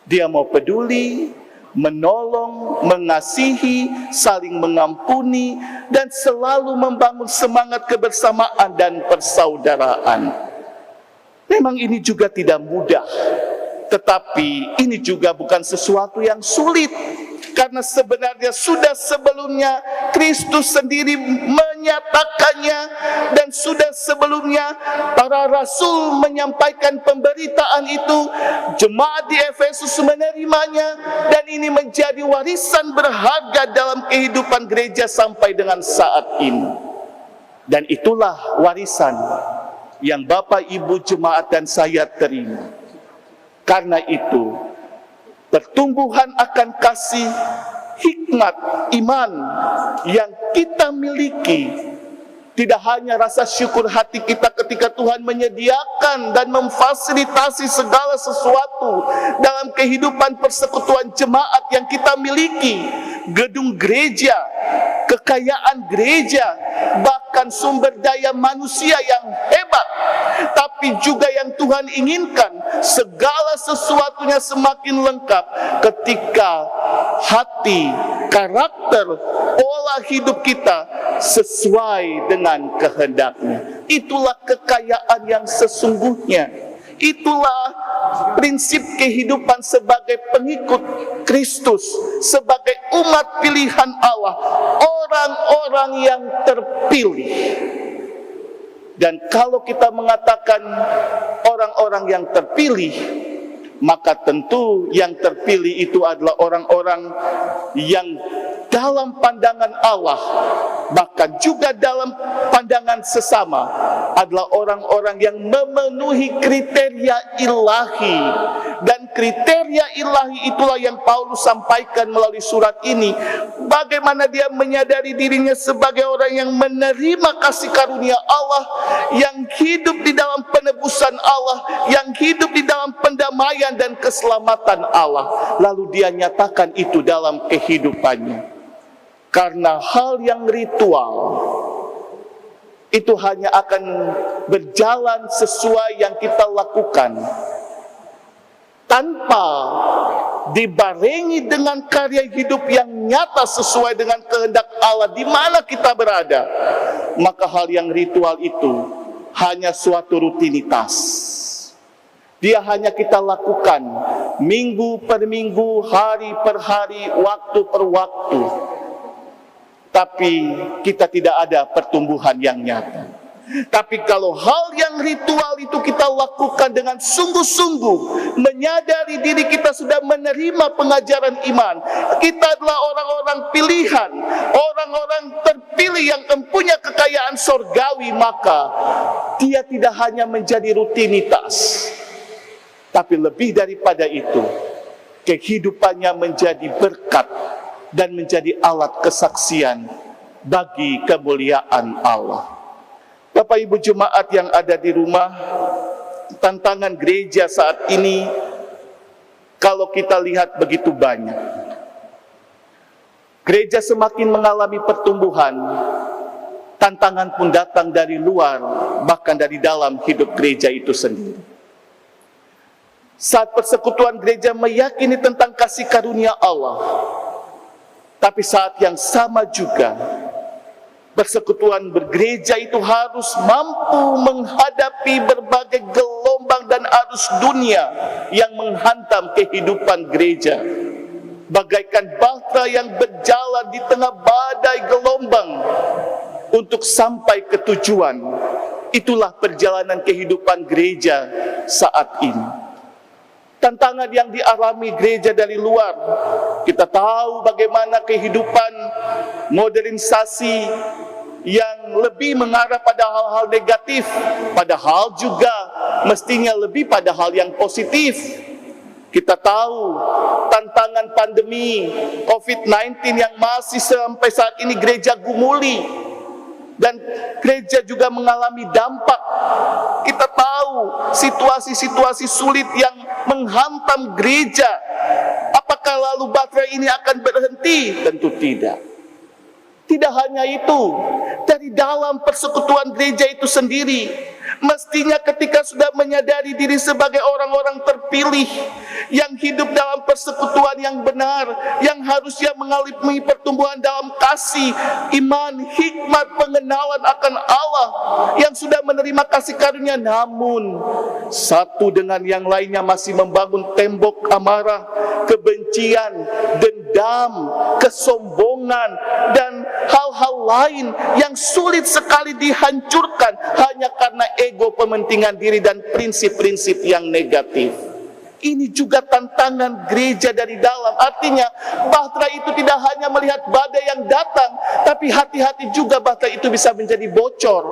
Dia mau peduli, menolong, mengasihi, saling mengampuni, dan selalu membangun semangat kebersamaan dan persaudaraan. Memang ini juga tidak mudah, tetapi ini juga bukan sesuatu yang sulit. Karena sebenarnya sudah sebelumnya Kristus sendiri menyatakannya, dan sudah sebelumnya para rasul menyampaikan pemberitaan itu. Jemaat di Efesus menerimanya, dan ini menjadi warisan berharga dalam kehidupan gereja sampai dengan saat ini. Dan itulah warisan yang Bapak Ibu jemaat dan saya terima. Karena itu, pertumbuhan akan kasih, hikmat, iman yang kita miliki, tidak hanya rasa syukur hati kita ketika Tuhan menyediakan dan memfasilitasi segala sesuatu dalam kehidupan persekutuan jemaat yang kita miliki, gedung gereja, kekayaan gereja, bahkan sumber daya manusia yang hebat, tapi juga yang Tuhan inginkan, segala sesuatunya semakin lengkap ketika hati, karakter, pola hidup kita sesuai dengan kehendak-Nya. Itulah kekayaan yang sesungguhnya. Itulah prinsip kehidupan sebagai pengikut Kristus, sebagai umat pilihan Allah, orang-orang yang terpilih. Dan kalau kita mengatakan orang-orang yang terpilih, maka tentu yang terpilih itu adalah orang-orang yang dalam pandangan Allah, bahkan juga dalam pandangan sesama, adalah orang-orang yang memenuhi kriteria ilahi. Dan kriteria ilahi itulah yang Paulus sampaikan melalui surat ini. Bagaimana dia menyadari dirinya sebagai orang yang menerima kasih karunia Allah, yang hidup di dalam penebusan Allah, yang hidup di dalam pendamaian dan keselamatan Allah. Lalu dia nyatakan itu dalam kehidupannya. Karena hal yang ritual itu hanya akan berjalan sesuai yang kita lakukan, tanpa dibarengi dengan karya hidup yang nyata sesuai dengan kehendak Allah di mana kita berada. Maka hal yang ritual itu hanya suatu rutinitas. Dia hanya kita lakukan minggu per minggu, hari per hari, waktu per waktu. Tapi kita tidak ada pertumbuhan yang nyata. Tapi kalau hal yang ritual itu kita lakukan dengan sungguh-sungguh, menyadari diri kita sudah menerima pengajaran iman, kita adalah orang-orang pilihan, orang-orang terpilih yang mempunyai kekayaan sorgawi, maka dia tidak hanya menjadi rutinitas, tapi lebih daripada itu, kehidupannya menjadi berkat dan menjadi alat kesaksian bagi kemuliaan Allah. Bapak Ibu jemaat yang ada di rumah, tantangan gereja saat ini kalau kita lihat begitu banyak. Gereja semakin mengalami pertumbuhan, tantangan pun datang dari luar, bahkan dari dalam hidup gereja itu sendiri. Saat persekutuan gereja meyakini tentang kasih karunia Allah, tapi saat yang sama juga, persekutuan bergereja itu harus mampu menghadapi berbagai gelombang dan arus dunia yang menghantam kehidupan gereja. Bagaikan bahtera yang berjalan di tengah badai gelombang untuk sampai ke tujuan. Itulah perjalanan kehidupan gereja saat ini. Tantangan yang dialami gereja dari luar, kita tahu bagaimana kehidupan modernisasi yang lebih mengarah pada hal-hal negatif, padahal juga mestinya lebih pada hal yang positif. Kita tahu tantangan pandemi COVID-19 yang masih sampai saat ini gereja gumuli, dan gereja juga mengalami dampak. Kita tahu situasi-situasi sulit yang menghantam gereja. Apakah lalu bahtera ini akan berhenti? Tentu tidak. Tidak hanya itu, dari dalam persekutuan gereja itu sendiri, mestinya ketika sudah menyadari diri sebagai orang-orang terpilih yang hidup dalam persekutuan yang benar, yang harusnya mengalami pertumbuhan dalam kasih, iman, hikmat, pengenalan akan Allah, yang sudah menerima kasih karunia, namun satu dengan yang lainnya masih membangun tembok amarah, kebencian, dendam, kesombongan, dan hal-hal lain yang sulit sekali dihancurkan hanya karena ego, pementingan diri, dan prinsip-prinsip yang negatif. Ini juga tantangan gereja dari dalam. Artinya bahtera itu tidak hanya melihat badai yang datang, tapi hati-hati juga bahtera itu bisa menjadi bocor.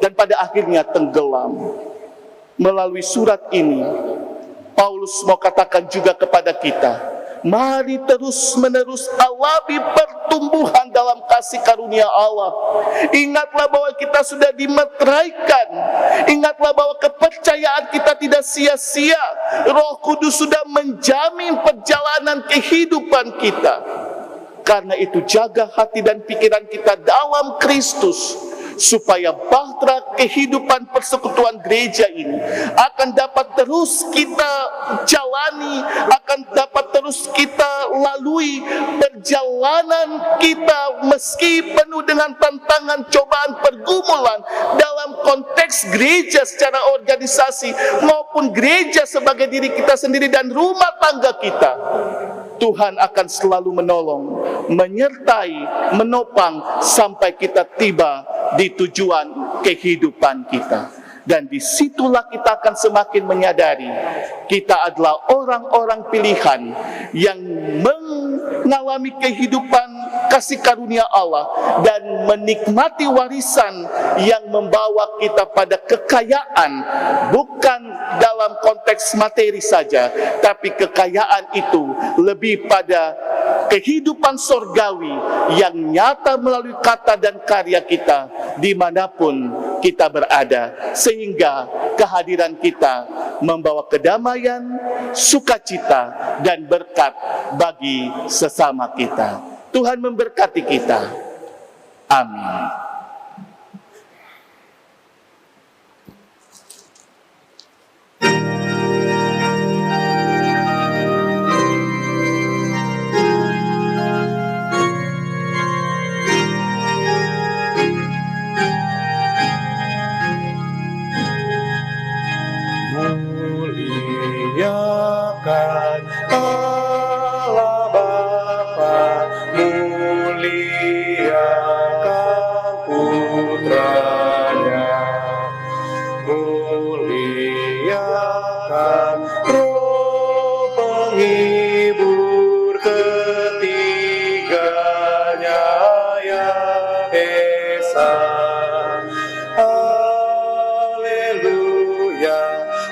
dan pada akhirnya tenggelam. Melalui surat ini, Paulus mau katakan juga kepada kita, mari terus-menerus alami pertumbuhan dalam kasih karunia Allah. Ingatlah bahwa kita sudah dimeteraikan. Ingatlah bahwa kepercayaan kita tidak sia-sia. Roh Kudus sudah menjamin perjalanan kehidupan kita. Karena itu jaga hati dan pikiran kita dalam Kristus, supaya bahtera kehidupan persekutuan gereja ini akan dapat terus kita jalani, akan dapat terus kita lalui perjalanan kita meski penuh dengan tantangan, cobaan, pergumulan dalam konteks gereja secara organisasi maupun gereja sebagai diri kita sendiri dan rumah tangga kita. Tuhan akan selalu menolong, menyertai, menopang sampai kita tiba di tujuan kehidupan kita. Dan disitulah kita akan semakin menyadari kita adalah orang-orang pilihan yang mengalami kehidupan kasih karunia Allah dan menikmati warisan yang membawa kita pada kekayaan, bukan dalam konteks materi saja, tapi kekayaan itu lebih pada kehidupan sorgawi yang nyata melalui kata dan karya kita dimanapun kita berada, sehingga kehadiran kita membawa kedamaian, sukacita, dan berkat bagi sesama kita. Tuhan memberkati kita. Amin. Muliakan Allah Bapa, muliakan Putranya, muliakan Roh penghibur ketiganya yang Esa. Haleluya,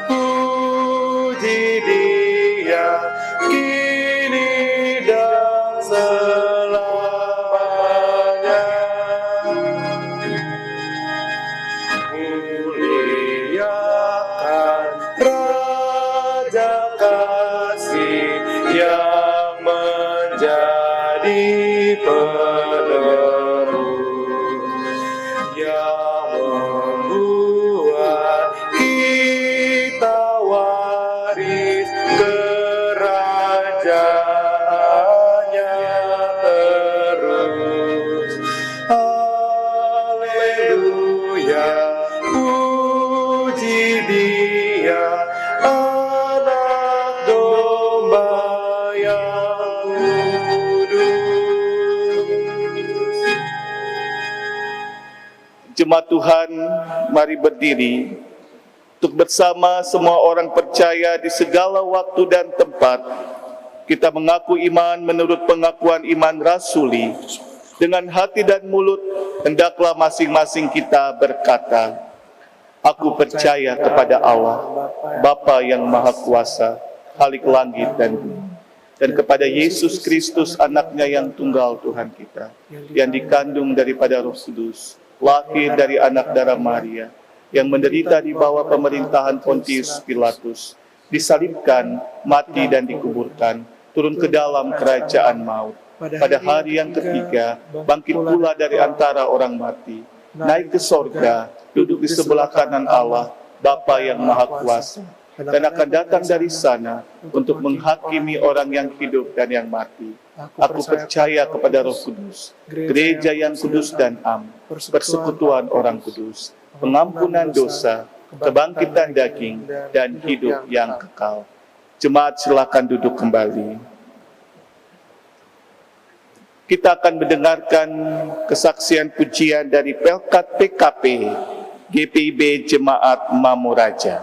puji Dia kini dan selamanya. Muliakan Raja kasih yang menjadi penerus, yang membuat kita waris kerajaannya terus. Haleluya, puji Dia, anak domba yang kudus. Jemaat Tuhan, mari berdiri untuk bersama semua orang percaya di segala waktu dan tempat kita mengaku iman menurut pengakuan iman rasuli. Dengan hati dan mulut hendaklah masing-masing kita berkata, aku percaya kepada Allah, Bapa yang Maha Kuasa, Khalik langit dan bumi, dan kepada Yesus Kristus anaknya yang tunggal Tuhan kita, yang dikandung daripada Roh Kudus, lahir dari anak darah Maria, yang menderita di bawah pemerintahan Pontius Pilatus, disalibkan, mati dan dikuburkan, turun ke dalam kerajaan maut. Pada hari yang ketiga, bangkit pula dari antara orang mati, naik ke sorga, duduk di sebelah kanan Allah, Bapa yang Maha Kuasa, dan akan datang dari sana untuk menghakimi orang yang hidup dan yang mati. Aku percaya kepada Roh Kudus, gereja yang kudus dan am, persekutuan orang kudus, pengampunan dosa, kebangkitan daging, dan hidup yang kekal. Jemaat, silakan duduk kembali. Kita akan mendengarkan kesaksian pujian dari Pelkat PKP GPIB Jemaat Mamuraja.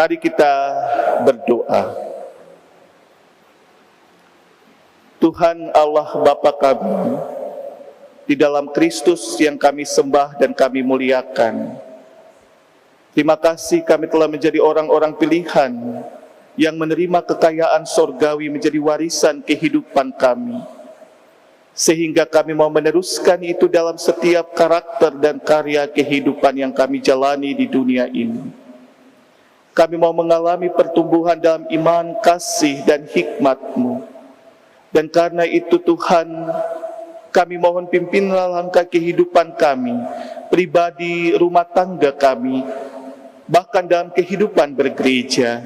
Mari kita berdoa. Tuhan Allah Bapa kami, di dalam Kristus yang kami sembah dan kami muliakan, terima kasih kami telah menjadi orang-orang pilihan yang menerima kekayaan sorgawi menjadi warisan kehidupan kami, sehingga kami mau meneruskan itu dalam setiap karakter dan karya kehidupan yang kami jalani di dunia ini. Kami mau mengalami pertumbuhan dalam iman, kasih, dan hikmat-Mu. Dan karena itu Tuhan, kami mohon pimpinlah langkah kehidupan kami, pribadi, rumah tangga kami, bahkan dalam kehidupan bergereja.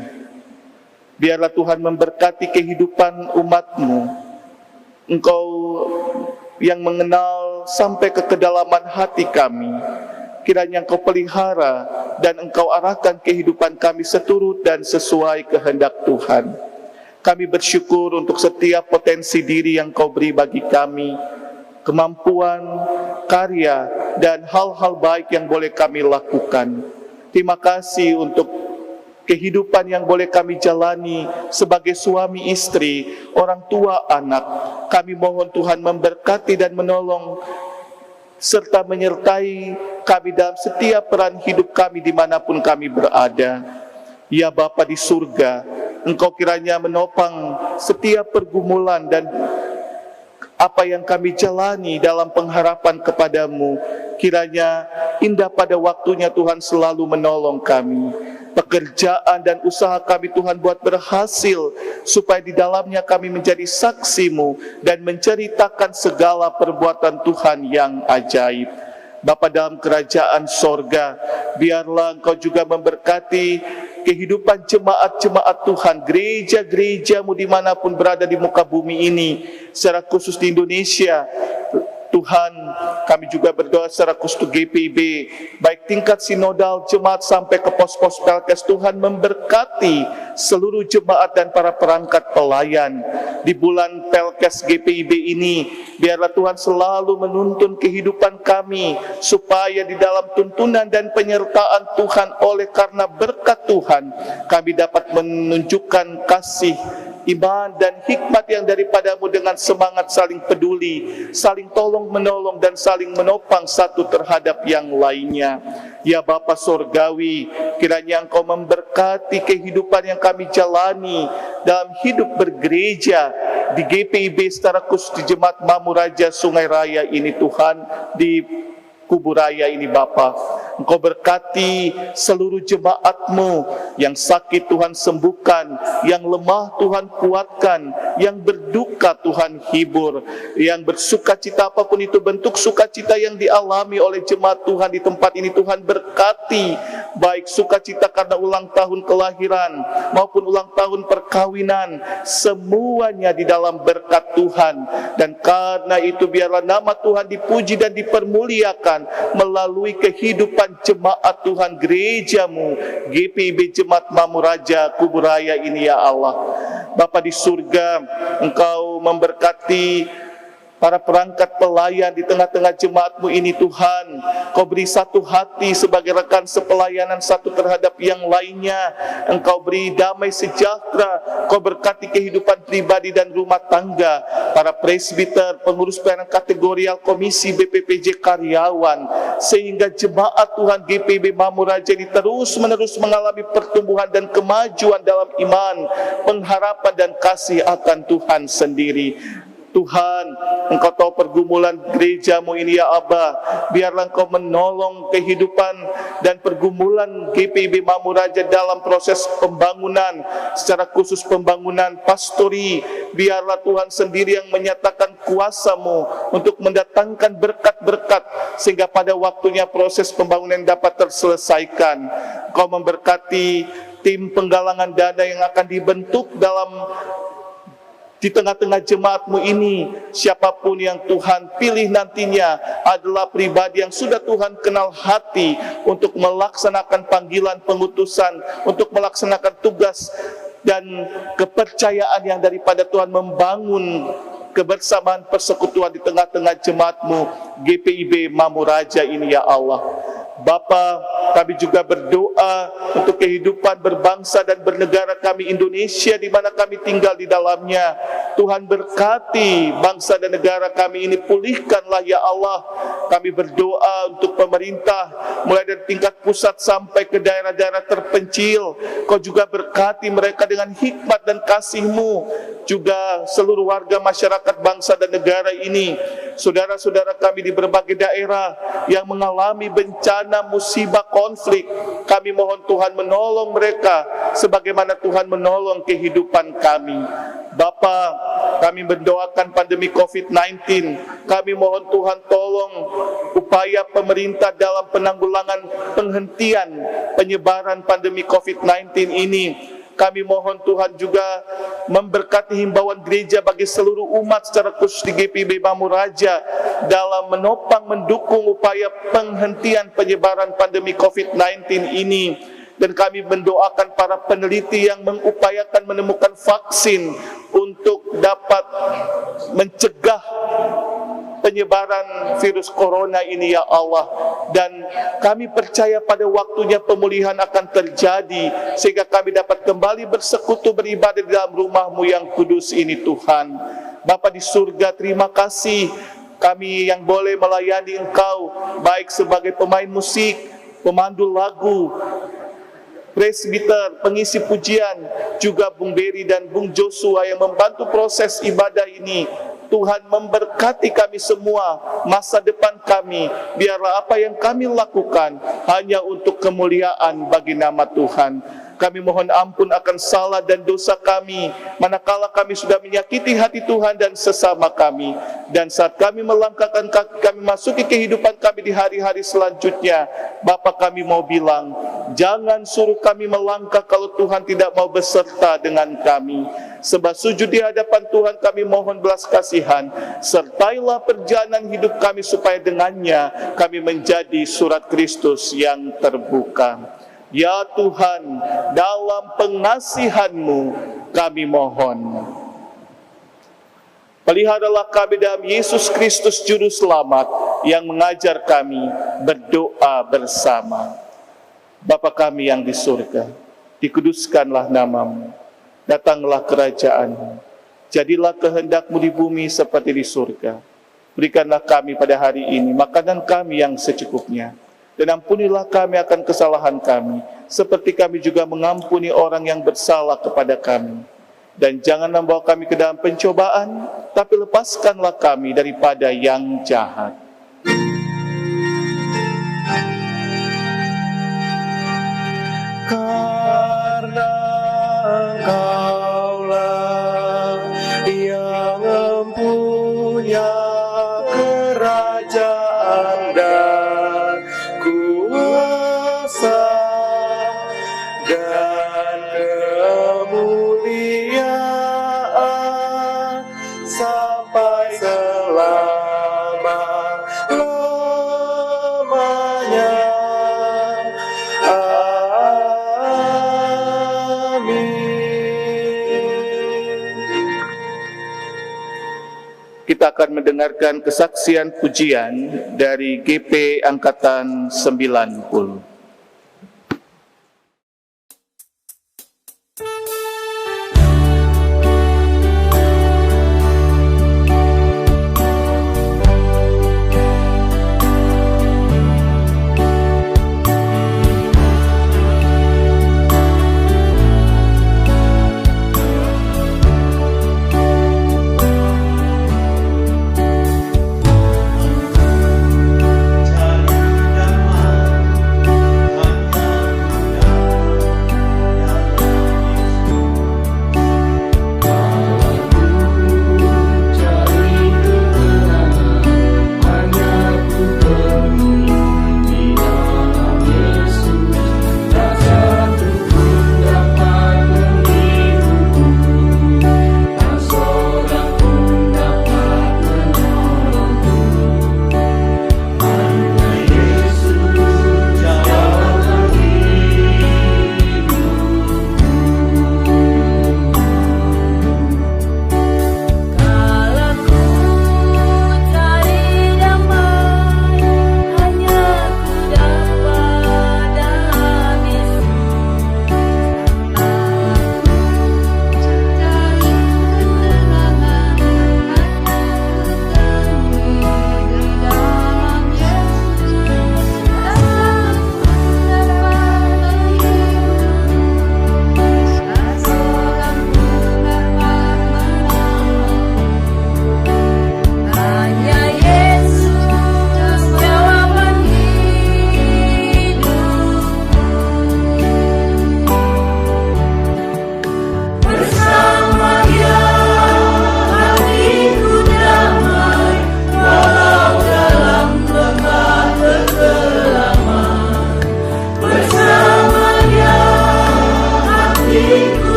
Biarlah Tuhan memberkati kehidupan umat-Mu. Engkau yang mengenal sampai ke kedalaman hati kami, kiranya Engkau pelihara dan Engkau arahkan kehidupan kami seturut dan sesuai kehendak Tuhan. Kami bersyukur untuk setiap potensi diri yang Kau beri bagi kami, kemampuan, karya, dan hal-hal baik yang boleh kami lakukan. Terima kasih untuk kehidupan yang boleh kami jalani sebagai suami istri, orang tua anak. Kami mohon Tuhan memberkati dan menolong, serta menyertai kami dalam setiap peran hidup kami dimanapun kami berada. Ya Bapa di surga, Engkau kiranya menopang setiap pergumulan dan apa yang kami jalani dalam pengharapan kepadamu. Kiranya indah pada waktunya Tuhan selalu menolong kami. Pekerjaan dan usaha kami Tuhan buat berhasil, supaya di dalamnya kami menjadi saksi-Mu dan menceritakan segala perbuatan Tuhan yang ajaib. Bapa dalam kerajaan sorga, biarlah Engkau juga memberkati kehidupan jemaat-jemaat Tuhan, gereja-gereja-Mu dimanapun berada di muka bumi ini, secara khusus di Indonesia. Tuhan, kami juga berdoa secara khusus untuk GPIB, baik tingkat sinodal, jemaat sampai ke pos-pos Pelkes. Tuhan memberkati seluruh jemaat dan para perangkat pelayan di bulan Pelkes GPIB ini. Biarlah Tuhan selalu menuntun kehidupan kami, supaya di dalam tuntunan dan penyertaan Tuhan, oleh karena berkat Tuhan, kami dapat menunjukkan kasih, iman, dan hikmat yang daripadamu dengan semangat saling peduli, saling tolong-menolong, dan saling menopang satu terhadap yang lainnya. Ya Bapa Sorgawi, kiranya Engkau memberkati kehidupan yang kami jalani dalam hidup bergereja di GPIB secara khusus di Jemaat Mamuraja Sungai Raya ini Tuhan, di Kuburaya ini Bapa. Engkau berkati seluruh jemaat-Mu, yang sakit Tuhan sembuhkan, yang lemah Tuhan kuatkan, yang berduka Tuhan hibur, yang bersukacita apapun itu bentuk sukacita yang dialami oleh jemaat Tuhan di tempat ini Tuhan berkati, baik sukacita karena ulang tahun kelahiran maupun ulang tahun perkawinan, semuanya di dalam berkat Tuhan. Dan karena itu biarlah nama Tuhan dipuji dan dipermuliakan melalui kehidupan jemaat Tuhan, gereja-Mu, GPIB Jemaat Mamuraja Kuburaya ini ya Allah. Bapa di surga, Engkau memberkati para perangkat pelayan di tengah-tengah jemaat-Mu ini Tuhan. Kau beri satu hati sebagai rekan sepelayanan satu terhadap yang lainnya. Engkau beri damai sejahtera. Kau berkati kehidupan pribadi dan rumah tangga para presbiter, pengurus pelayanan kategorial, komisi BPPJ karyawan, sehingga jemaat Tuhan GPIB Mamuraja ini terus-menerus mengalami pertumbuhan dan kemajuan dalam iman, pengharapan, dan kasih akan Tuhan sendiri. Tuhan, Engkau tahu pergumulan gereja-Mu ini ya Aba. Biarlah Engkau menolong kehidupan dan pergumulan GPIB Mamuraja dalam proses pembangunan, secara khusus pembangunan pastori. Biarlah Tuhan sendiri yang menyatakan kuasa-Mu untuk mendatangkan berkat-berkat, sehingga pada waktunya proses pembangunan dapat terselesaikan. Engkau memberkati tim penggalangan dana yang akan dibentuk di tengah-tengah jemaat-Mu ini. Siapapun yang Tuhan pilih nantinya adalah pribadi yang sudah Tuhan kenal hati untuk melaksanakan panggilan pengutusan, untuk melaksanakan tugas dan kepercayaan yang daripada Tuhan, membangun kebersamaan persekutuan di tengah-tengah jemaat-Mu GPIB Mamuraja ini ya Allah. Bapa, kami juga berdoa untuk kehidupan berbangsa dan bernegara kami Indonesia di mana kami tinggal di dalamnya. Tuhan berkati bangsa dan negara kami ini, pulihkanlah ya Allah. Kami berdoa untuk pemerintah mulai dari tingkat pusat sampai ke daerah-daerah terpencil. Kau juga berkati mereka dengan hikmat dan kasih-Mu. Juga seluruh warga masyarakat bangsa dan negara ini, saudara-saudara kami di berbagai daerah yang mengalami bencana, musibah, konflik, kami mohon Tuhan menolong mereka sebagaimana Tuhan menolong kehidupan kami. Bapa, kami mendoakan pandemi COVID-19. Kami mohon Tuhan tolong upaya pemerintah dalam penanggulangan penghentian penyebaran pandemi COVID-19 ini. Kami mohon Tuhan juga memberkati himbauan gereja bagi seluruh umat secara khusus di GPIB Makmur Raja dalam menopang mendukung upaya penghentian penyebaran pandemi COVID-19 ini. Dan kami mendoakan para peneliti yang mengupayakan menemukan vaksin untuk dapat mencegah penyebaran virus corona ini ya Allah. Dan kami percaya pada waktunya pemulihan akan terjadi sehingga kami dapat kembali bersekutu beribadah di dalam rumah-Mu yang kudus ini Tuhan. Bapa di surga, terima kasih kami yang boleh melayani Engkau baik sebagai pemain musik, pemandu lagu, presbiter, pengisi pujian, juga Bung Beri dan Bung Joshua yang membantu proses ibadah ini. Tuhan memberkati kami semua, masa depan kami. Biarlah apa yang kami lakukan hanya untuk kemuliaan bagi nama Tuhan. Kami mohon ampun akan salah dan dosa kami, manakala kami sudah menyakiti hati Tuhan dan sesama kami. Dan saat kami melangkahkan kaki kami masuki kehidupan kami di hari-hari selanjutnya, Bapa kami mau bilang, jangan suruh kami melangkah kalau Tuhan tidak mau beserta dengan kami. Sebab sujud di hadapan Tuhan kami mohon belas kasihan, sertailah perjalanan hidup kami supaya dengannya kami menjadi surat Kristus yang terbuka. Ya Tuhan, dalam pengasihan-Mu kami mohon. Peliharalah kami dalam Yesus Kristus Juru Selamat yang mengajar kami berdoa bersama. Bapa kami yang di surga, dikuduskanlah nama-Mu, datanglah kerajaan-Mu, jadilah kehendak-Mu di bumi seperti di surga. Berikanlah kami pada hari ini makanan kami yang secukupnya, dan ampunilah kami akan kesalahan kami, seperti kami juga mengampuni orang yang bersalah kepada kami. Dan jangan membawa kami ke dalam pencobaan, tapi lepaskanlah kami daripada yang jahat. Karena Engkaulah yang mempunyai kerajaan dan kuasa dan kemuliaan sampai selama-lamanya. Kita akan mendengarkan kesaksian pujian dari GP Angkatan 90.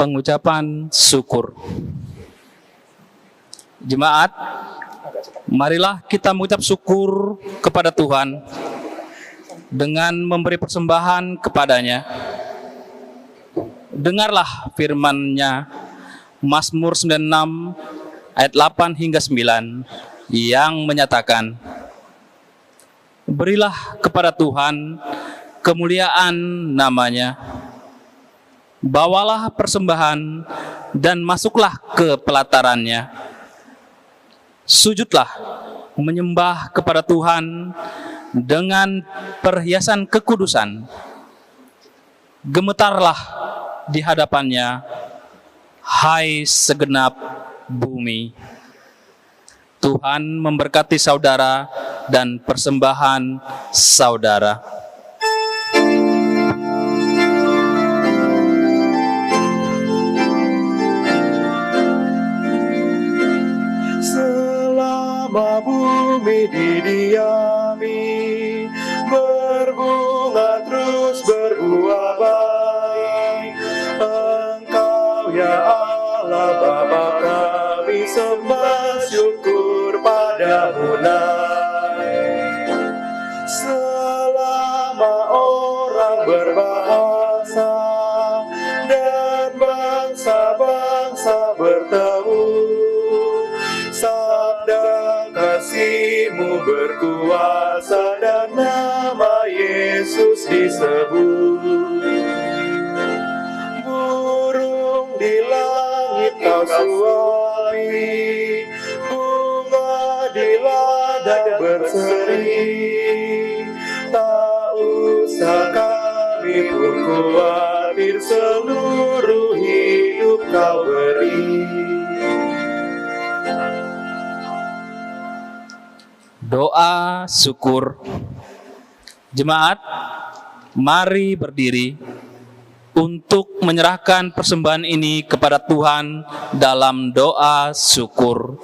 pengucapan syukur. Jemaat, marilah kita mengucap syukur kepada Tuhan dengan memberi persembahan kepadanya. Dengarlah firman-Nya, Mazmur 96 ayat 8 hingga 9 yang menyatakan, berilah kepada Tuhan kemuliaan namanya, bawalah persembahan dan masuklah ke pelatarannya. Sujudlah menyembah kepada Tuhan dengan perhiasan kekudusan. Gemetarlah di hadapannya, hai segenap bumi. Tuhan memberkati saudara dan persembahan saudara. Selama bumi didiami, berbunga terus berbuah baik. Engkau ya Allah Bapa kami sembah syukur padamu naik. Selama orang berbahasa dan bangsa-bangsa bertemu, sabda kasih-Mu berkuasa dan nama Yesus disebut. Burung di langit Kau suapi, bunga di ladang berseri. Tak usah kami pun khawatir, seluruh hidup Kau beri. Doa syukur. Jemaat, mari berdiri untuk menyerahkan persembahan ini kepada Tuhan dalam doa syukur.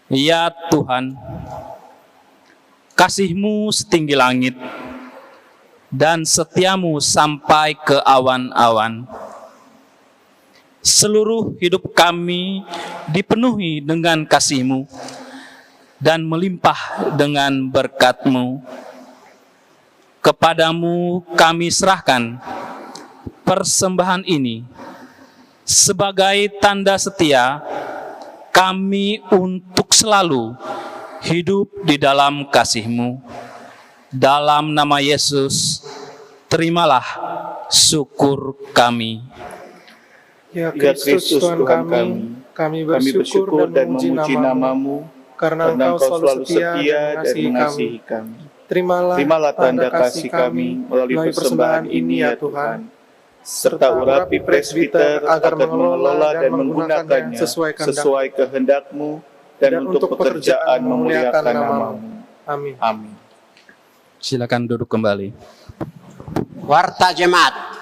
Ya Tuhan, kasih-Mu setinggi langit dan setia-Mu sampai ke awan-awan. Seluruh hidup kami dipenuhi dengan kasih-Mu dan melimpah dengan berkat-Mu. Kepadamu kami serahkan persembahan ini sebagai tanda setia kami untuk selalu hidup di dalam kasih-Mu. Dalam nama Yesus, terimalah syukur kami. Ya Ya Kristus Tuhan kami bersyukur dan memuji nama-Mu, karena Engkau selalu setia dan mengasihi kami. Terimalah tanda kasih kami melalui persembahan ini ya Tuhan, serta urapi presbiter agar mengelola dan menggunakannya sesuai kehendak-Mu dan untuk pekerjaan memuliakan nama-Mu. Amin. Amin. Silakan duduk kembali. Warta Jemaat.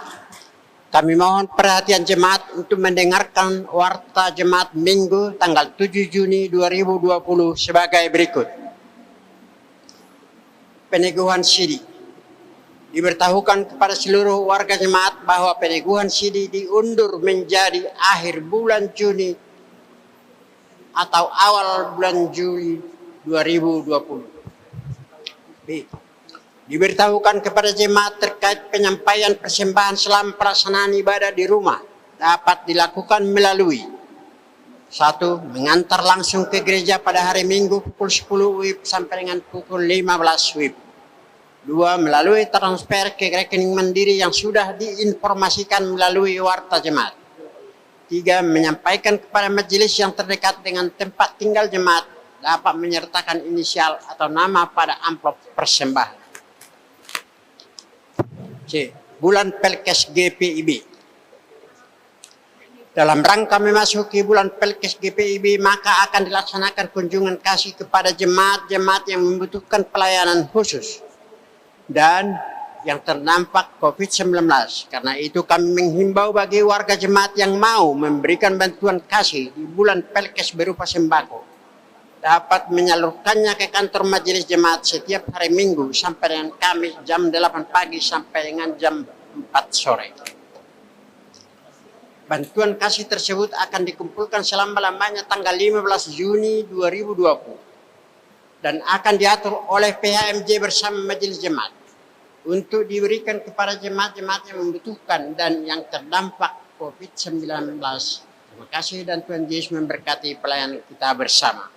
Kami mohon perhatian jemaat untuk mendengarkan warta jemaat Minggu tanggal 7 Juni 2020 sebagai berikut. Peneguhan sidi. Diberitahukan kepada seluruh warga jemaat bahwa peneguhan sidi diundur menjadi akhir bulan Juni atau awal bulan Juli 2020. B. Diberitahukan kepada jemaat terkait penyampaian persembahan selama pelaksanaan ibadah di rumah dapat dilakukan melalui 1. Mengantar langsung ke gereja pada hari Minggu pukul 10 WIB sampai dengan pukul 15 WIB. 2. Melalui transfer ke rekening mandiri yang sudah diinformasikan melalui warta jemaat. 3. Menyampaikan kepada majelis yang terdekat dengan tempat tinggal jemaat dapat menyertakan inisial atau nama pada amplop persembahan. C. Bulan Pelkes GPIB. Dalam rangka memasuki bulan Pelkes GPIB, maka akan dilaksanakan kunjungan kasih kepada jemaat-jemaat yang membutuhkan pelayanan khusus dan yang terdampak COVID-19. Karena itu kami menghimbau bagi warga jemaat yang mau memberikan bantuan kasih di bulan Pelkes berupa sembako, dapat menyalurkannya ke kantor majelis jemaat setiap hari Minggu sampai dengan Kamis jam 8 pagi sampai dengan jam 4 sore. Bantuan kasih tersebut akan dikumpulkan selama-lamanya tanggal 15 Juni 2020 dan akan diatur oleh PHMJ bersama Majelis Jemaat untuk diberikan kepada jemaat-jemaat yang membutuhkan dan yang terdampak COVID-19. Terima kasih dan Tuhan Yesus memberkati pelayanan kita bersama.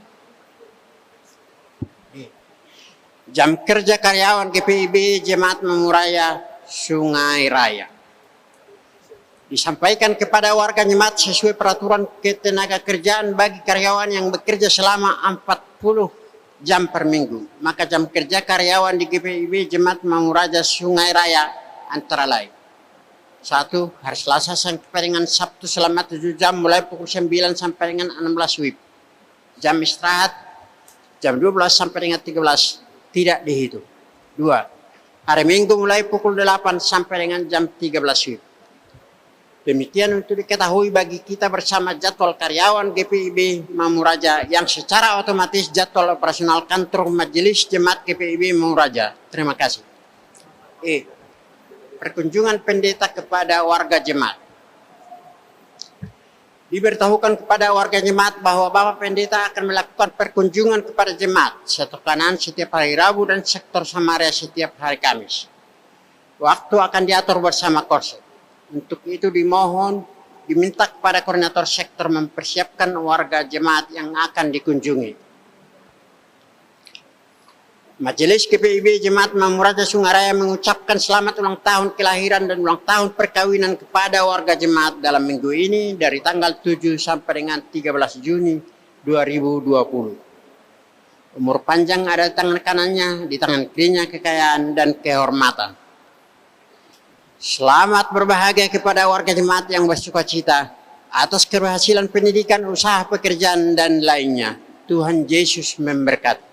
Jam kerja karyawan GPIB Jemaat Mamuraya Sungai Raya. Disampaikan kepada warga jemaat sesuai peraturan ketenagakerjaan bagi karyawan yang bekerja selama 40 jam per minggu. Maka jam kerja karyawan di GPIB Jemaat Mamuraja Sungai Raya antara lain. 1. Hari Selasa sampai dengan Sabtu selama 7 jam mulai pukul 9 sampai dengan 16 WIB. Jam istirahat jam 12 sampai dengan 13 tidak dihitung. 2. Hari Minggu mulai pukul 8 sampai dengan jam 13 WIB. Demikian untuk diketahui bagi kita bersama jadwal karyawan GPIB Mamuraja yang secara otomatis jadwal operasional kantor Majelis Jemaat GPIB Mamuraja. Terima kasih. Perkunjungan pendeta kepada warga jemaat. Diberitahukan kepada warga jemaat bahwa Bapak Pendeta akan melakukan perkunjungan kepada jemaat sektor kanan setiap hari Rabu dan sektor Samaria setiap hari Kamis. Waktu akan diatur bersama Korset. Untuk itu diminta kepada koordinator sektor mempersiapkan warga jemaat yang akan dikunjungi. Majelis GPIB Jemaat Mamuraja Sungai Raya mengucapkan selamat ulang tahun kelahiran dan ulang tahun perkawinan kepada warga jemaat dalam minggu ini dari tanggal 7 sampai dengan 13 Juni 2020. Umur panjang ada di tangan kanannya, di tangan kirinya kekayaan dan kehormatan. Selamat berbahagia kepada warga jemaat yang bersukacita atas keberhasilan pendidikan, usaha, pekerjaan, dan lainnya. Tuhan Yesus memberkati.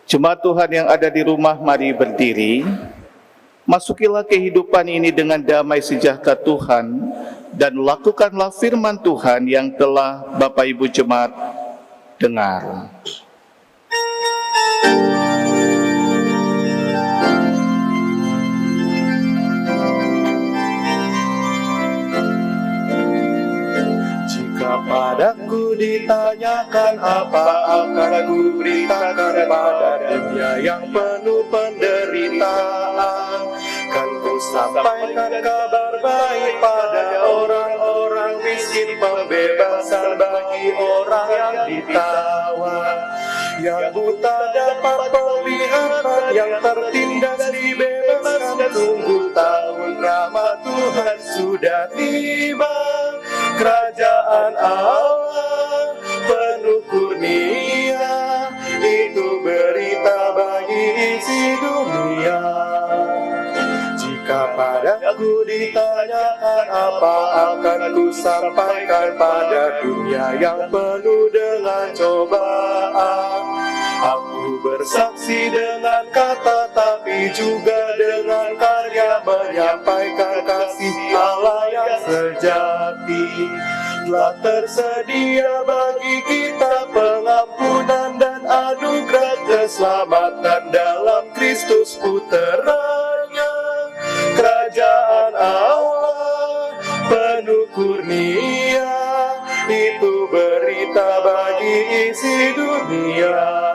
Jemaat Tuhan yang ada di rumah, mari berdiri. Masukilah kehidupan ini dengan damai sejahtera Tuhan dan lakukanlah firman Tuhan yang telah Bapak Ibu Jemaat dengar. Jika padaku ditanyakan apa akan ku beritakan pada dunia yang penuh penderitaan, kan ku sampaikan kabar baik pada orang-orang miskin, pembebasan bagi orang yang ditawan, yang buta dapat penglihatan, yang tertindas dibebaskan. Tunggu tahun rahmat Tuhan sudah tiba. Kerajaan Allah penuh kurnia, itu berita bagi isi dunia. Jika padaku ditanyakan apa akan ku sampaikan pada dunia yang penuh dengan cobaan. Aku bersaksi dengan kata tapi juga dengan karya, menyampaikan kasih Allah yang sejati. Telah tersedia bagi kita pengampunan dan anugerah keselamatan dalam Kristus Puteranya. Kerajaan Allah penuh kurnia, itu berita bagi isi dunia.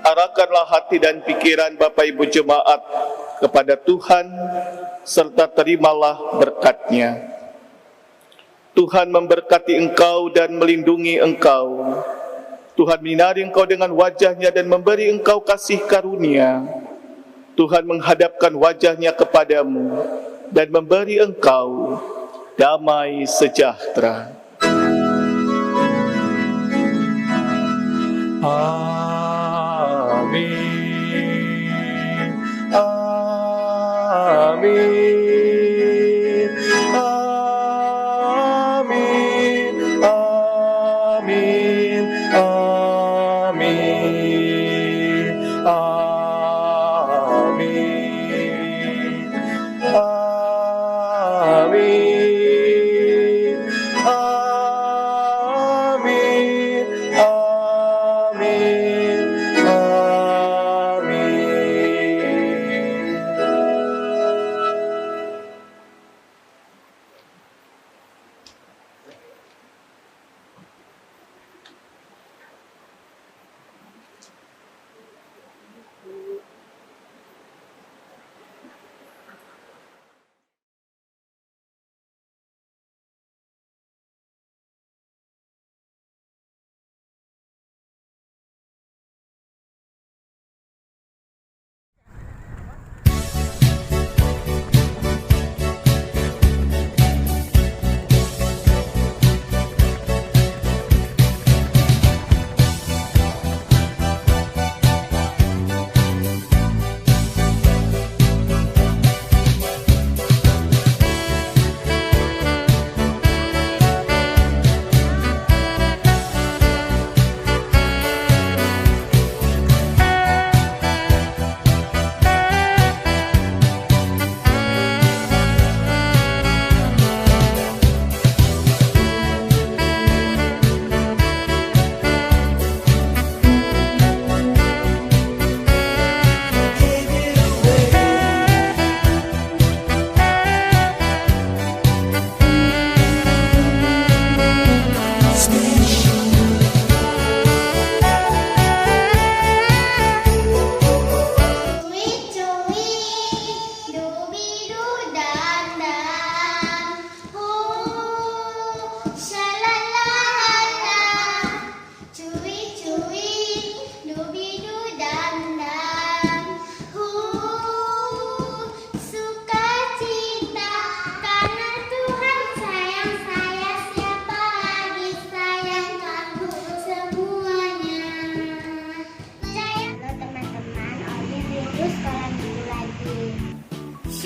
Arahkanlah hati dan pikiran Bapak Ibu Jemaat kepada Tuhan, serta terimalah berkat-Nya. Tuhan memberkati engkau dan melindungi engkau. Tuhan menyinari engkau dengan wajah-Nya dan memberi engkau kasih karunia. Tuhan menghadapkan wajah-Nya kepadamu dan memberi engkau damai sejahtera. Amin. Amin. Amin. Amin. Amin. Amin. Amin. Amin. Amin.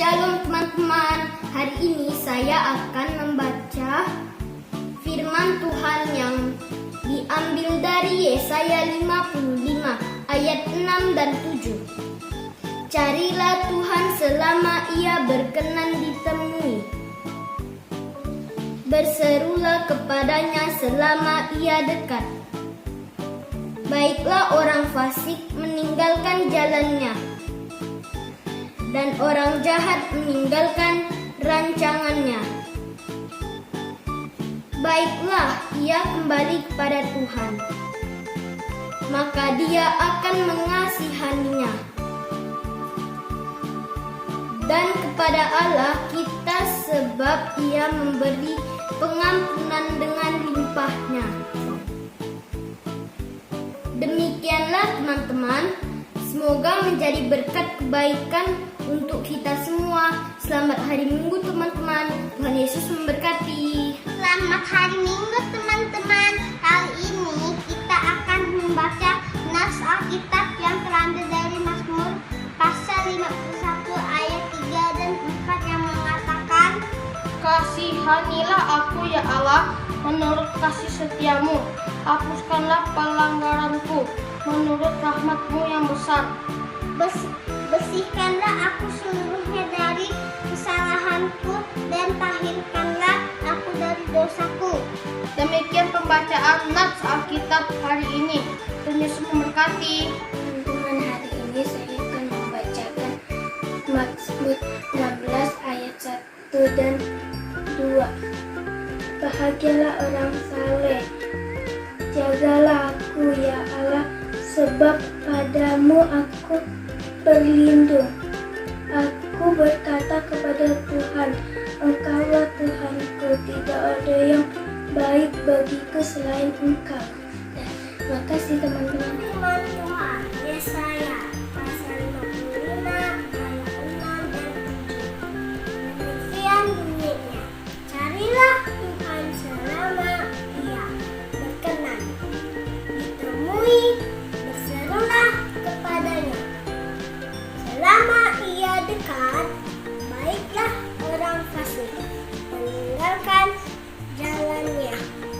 Shalom teman-teman, hari ini saya akan membaca firman Tuhan yang diambil dari Yesaya 55 ayat 6 dan 7. Carilah Tuhan selama ia berkenan ditemui. Berserulah kepadanya selama ia dekat. Baiklah orang fasik meninggalkan jalannya, dan orang jahat meninggalkan rancangannya. Baiklah ia kembali kepada Tuhan, maka Dia akan mengasihaninya. Dan kepada Allah kita, sebab Ia memberi pengampunan dengan limpahnya. Demikianlah teman-teman, semoga menjadi berkat kebaikan untuk kita semua. Selamat hari Minggu teman-teman, Tuhan Yesus memberkati. Selamat hari Minggu teman-teman. Kali ini kita akan membaca nas Alkitab yang terambil dari Mazmur pasal 51 ayat 3 dan 4 yang mengatakan, Kasihanilah aku ya Allah, menurut kasih setiamu. Hapuskanlah pelanggaranku, menurut rahmat-Mu yang besar. Bersihkanlah aku seluruhnya dari kesalahanku dan tahirkanlah aku dari dosaku. Demikian pembacaan nas Alkitab hari ini. Tuhan Yesus memberkati. Teman-teman, hari ini saya akan membacakan Mazmur 16 ayat 1 dan 2. Bahagialah orang saleh, jagalah aku ya Allah, sebab padamu aku berlindung. Aku berkata kepada Tuhan, Engkaulah Tuhanku, tidak ada yang baik bagiku selain Engkau. Terima kasih teman-teman. Firman Tuhan Yesaya pasal 55 ayat 6 dan 7. Demikian bunyinya, carilah Tuhan selama ia berkenan ditemui, berserulah kepadanya selama ia dekat. Baiklah orang fasik meninggalkan jalannya,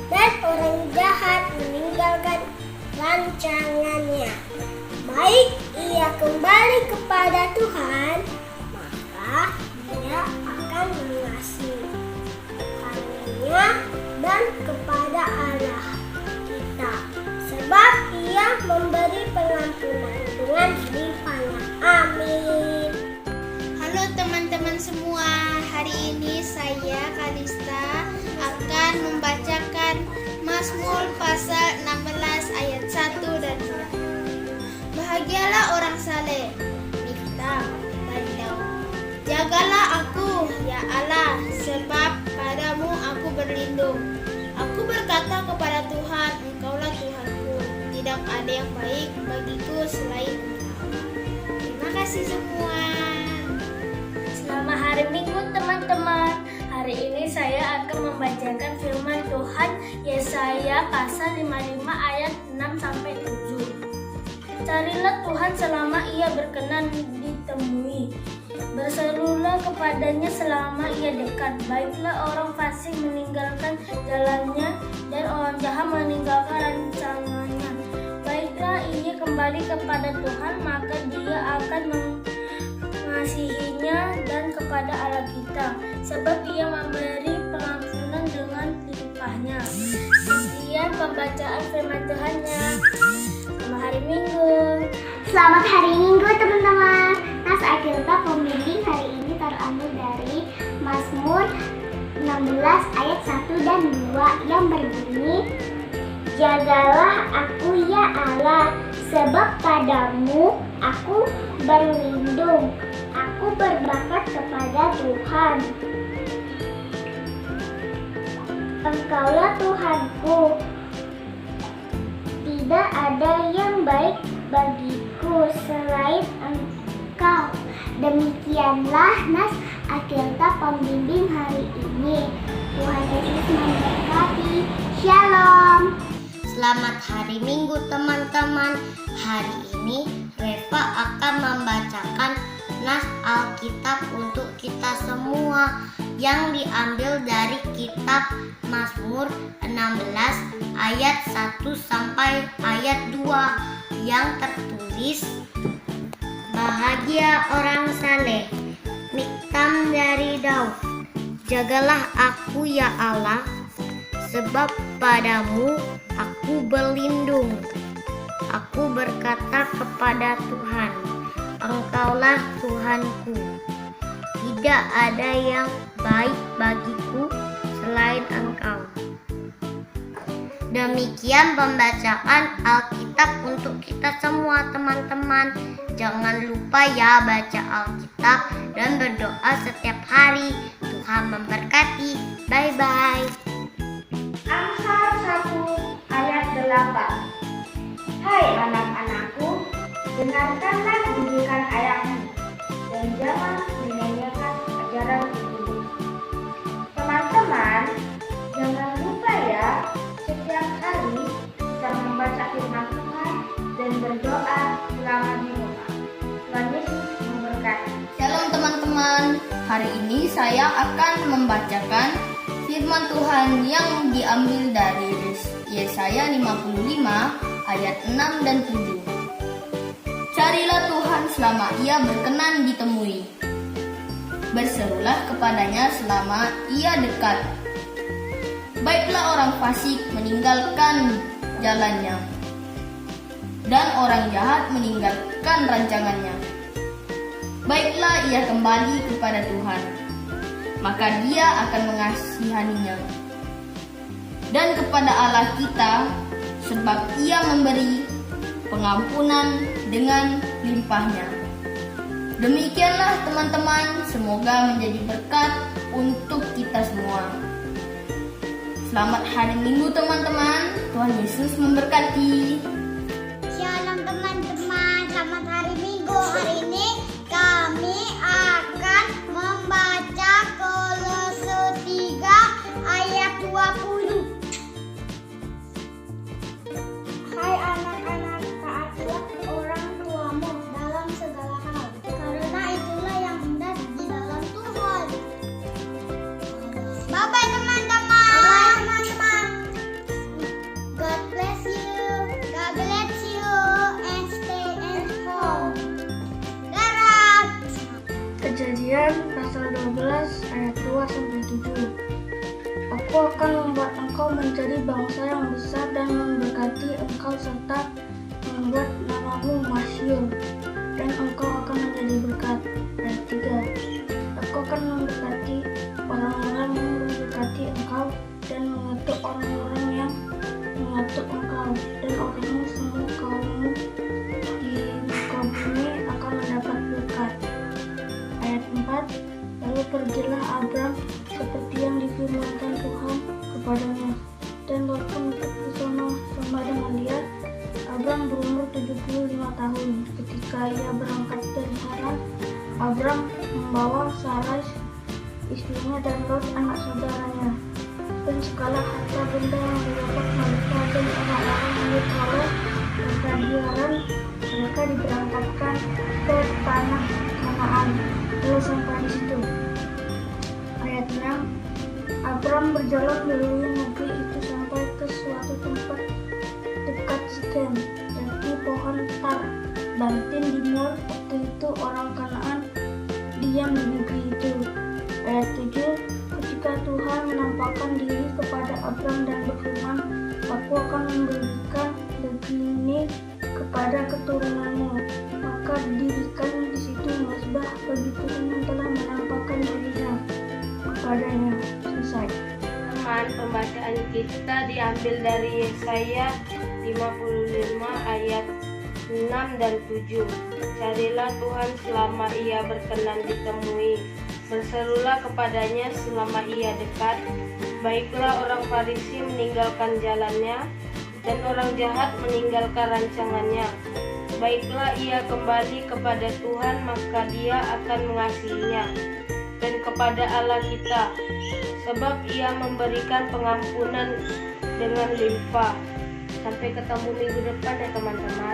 dan orang jahat meninggalkan rancangannya. Baik ia kembali kepada Tuhan, maka Dia akan mengasihinya, dan kepada Allah kita, sebab Ia memberi pengampunan dengan limpahnya. Amin. Halo teman-teman semua, hari ini saya Kalista akan membacakan Mazmur pasal 16 ayat 1 dan 2. Bahagialah orang saleh, Miftah dari Daud. Jagalah aku ya Allah, sebab padamu aku berlindung. Aku berkata kepada Tuhan, Engkaulah Tuhanku, tidak ada yang baik bagiku selain Engkau. Terima kasih semua. Selamat hari Minggu teman-teman. Hari ini saya akan membacakan firman Tuhan Yesaya pasal 55 ayat 6 sampai 7. Carilah Tuhan selama ia berkenan ditemui. Berserulah kepadanya selama ia dekat. Baiklah orang fasik meninggalkan jalannya, dan orang jahat meninggalkan rancangannya. Baiklah ia kembali kepada Tuhan, maka Dia akan mengasihinya, dan kepada Allah kita, sebab Ia memberi pengampunan dengan limpahnya. Sekian pembacaan firman Tuhannya. Selamat hari Minggu. Selamat hari Minggu teman-teman. Nas Alkitab pembimbing hari ini terambil dari Mazmur 16 ayat 1 dan 2 yang berbunyi, Jagalah aku ya Allah, sebab padamu aku berlindung. Aku berbakat kepada Tuhan. Engkaulah Tuhanku, tidak ada yang baik bagiku selain Engkau. Demikianlah nas Alkitab pembimbing hari ini. Tuhan Yesus memberkati. Shalom. Selamat hari Minggu teman-teman. Hari ini Reva akan membacakan nas Alkitab untuk semua yang diambil dari kitab Mazmur 16 ayat 1 sampai ayat 2 yang tertulis, bahagia orang saleh, miktam dari Daud. Jagalah aku ya Allah, sebab padamu aku berlindung. Aku berkata kepada Tuhan, Engkaulah Tuhanku. Tidak ada yang baik bagiku selain Engkau. Demikian pembacaan Alkitab untuk kita semua teman-teman. Jangan lupa ya baca Alkitab dan berdoa setiap hari. Tuhan memberkati. Bye-bye. Amsal 1 ayat 8. Hai anak-anakku, dengarkanlah didikan ayahmu dan jangan menyanyiakan ajaran ibumu. Teman-teman, jangan lupa ya, setiap hari kita membaca firman Tuhan dan berdoa selama di rumah. Tuhan Yesus memberkati. Shalom teman-teman, hari ini saya akan membacakan firman Tuhan yang diambil dari Yesaya 55 ayat 6 dan 7. Carilah Tuhan selama ia berkenan ditemui. Berserulah kepadanya selama ia dekat. Baiklah orang fasik meninggalkan jalannya, dan orang jahat meninggalkan rancangannya. Baiklah ia kembali kepada Tuhan, maka Dia akan mengasihaninya. Dan kepada Allah kita, sebab Ia memberi pengampunan dengan limpahnya. Demikianlah teman-teman, semoga menjadi berkat untuk kita semua. Selamat hari Minggu teman-teman, Tuhan Yesus memberkati. Shalom teman-teman, selamat hari Minggu. Hari ini kami akan membaca Kolose 3 ayat 20. Hai anak-anak, taatilah orang tuamu dalam segala hal, karena itulah yang indah di dalam Tuhan. Bye-bye teman-teman. Bye-bye teman-teman. God bless you. God bless you and stay at home. Dadah. Kejadian pasal 12 ayat 2 sampai 7. Aku akan membuat engkau menjadi bangsa yang besar dan memberkati engkau serta membuat namamu masyhur, dan engkau akan menjadi berkat. Ayat 3. Aku akan memberkati orang-orang yang memberkati engkau dan mengutuk orang-orang yang mengutuk engkau, dan orangmu semua kaummu di muka bumi akan mendapat berkat. Ayat 4. Lalu pergilah Abram seperti yang difirmankan Tuhan kepadanya, dan waktu untuk bersama-sama dengan dia, Abram berumur 75 tahun. Ketika ia berangkat dari Haran, Abram membawa Sarai istrinya dan Lot anak saudaranya, dan segala harta benda yang didapat mereka dan orang-orang milik Allah serta di Haran. Mereka diberangkatkan ke tanah Kanaan. Lalu sampai di situ. Ayat 6. Abram berjalan melalui negeri itu sampai ke suatu tempat dekat Sikem, yakni pohon tar, bantin dimor. Waktu itu orang Kanaan diam di negeri itu. Ayat 7. Ketika Tuhan menampakkan diri kepada Abram dan berfirman, Aku akan memberikan negeri ini kepada keturunanmu, maka didirikan di situ mazbah bagi Tuhan yang telah menampakkan dirinya kepadanya. Selesai. Teman, pembacaan kita diambil dari Yesaya 55 ayat 6 dan 7. Carilah Tuhan selama ia berkenan ditemui. Berserulah kepadanya selama ia dekat. Baiklah orang Farisi meninggalkan jalannya, dan orang jahat meninggalkan rancangannya. Baiklah ia kembali kepada Tuhan, maka Dia akan mengasihinya. Dan kepada Allah kita, sebab Ia memberikan pengampunan dengan limpah. Sampai ketemu minggu depan ya teman-teman.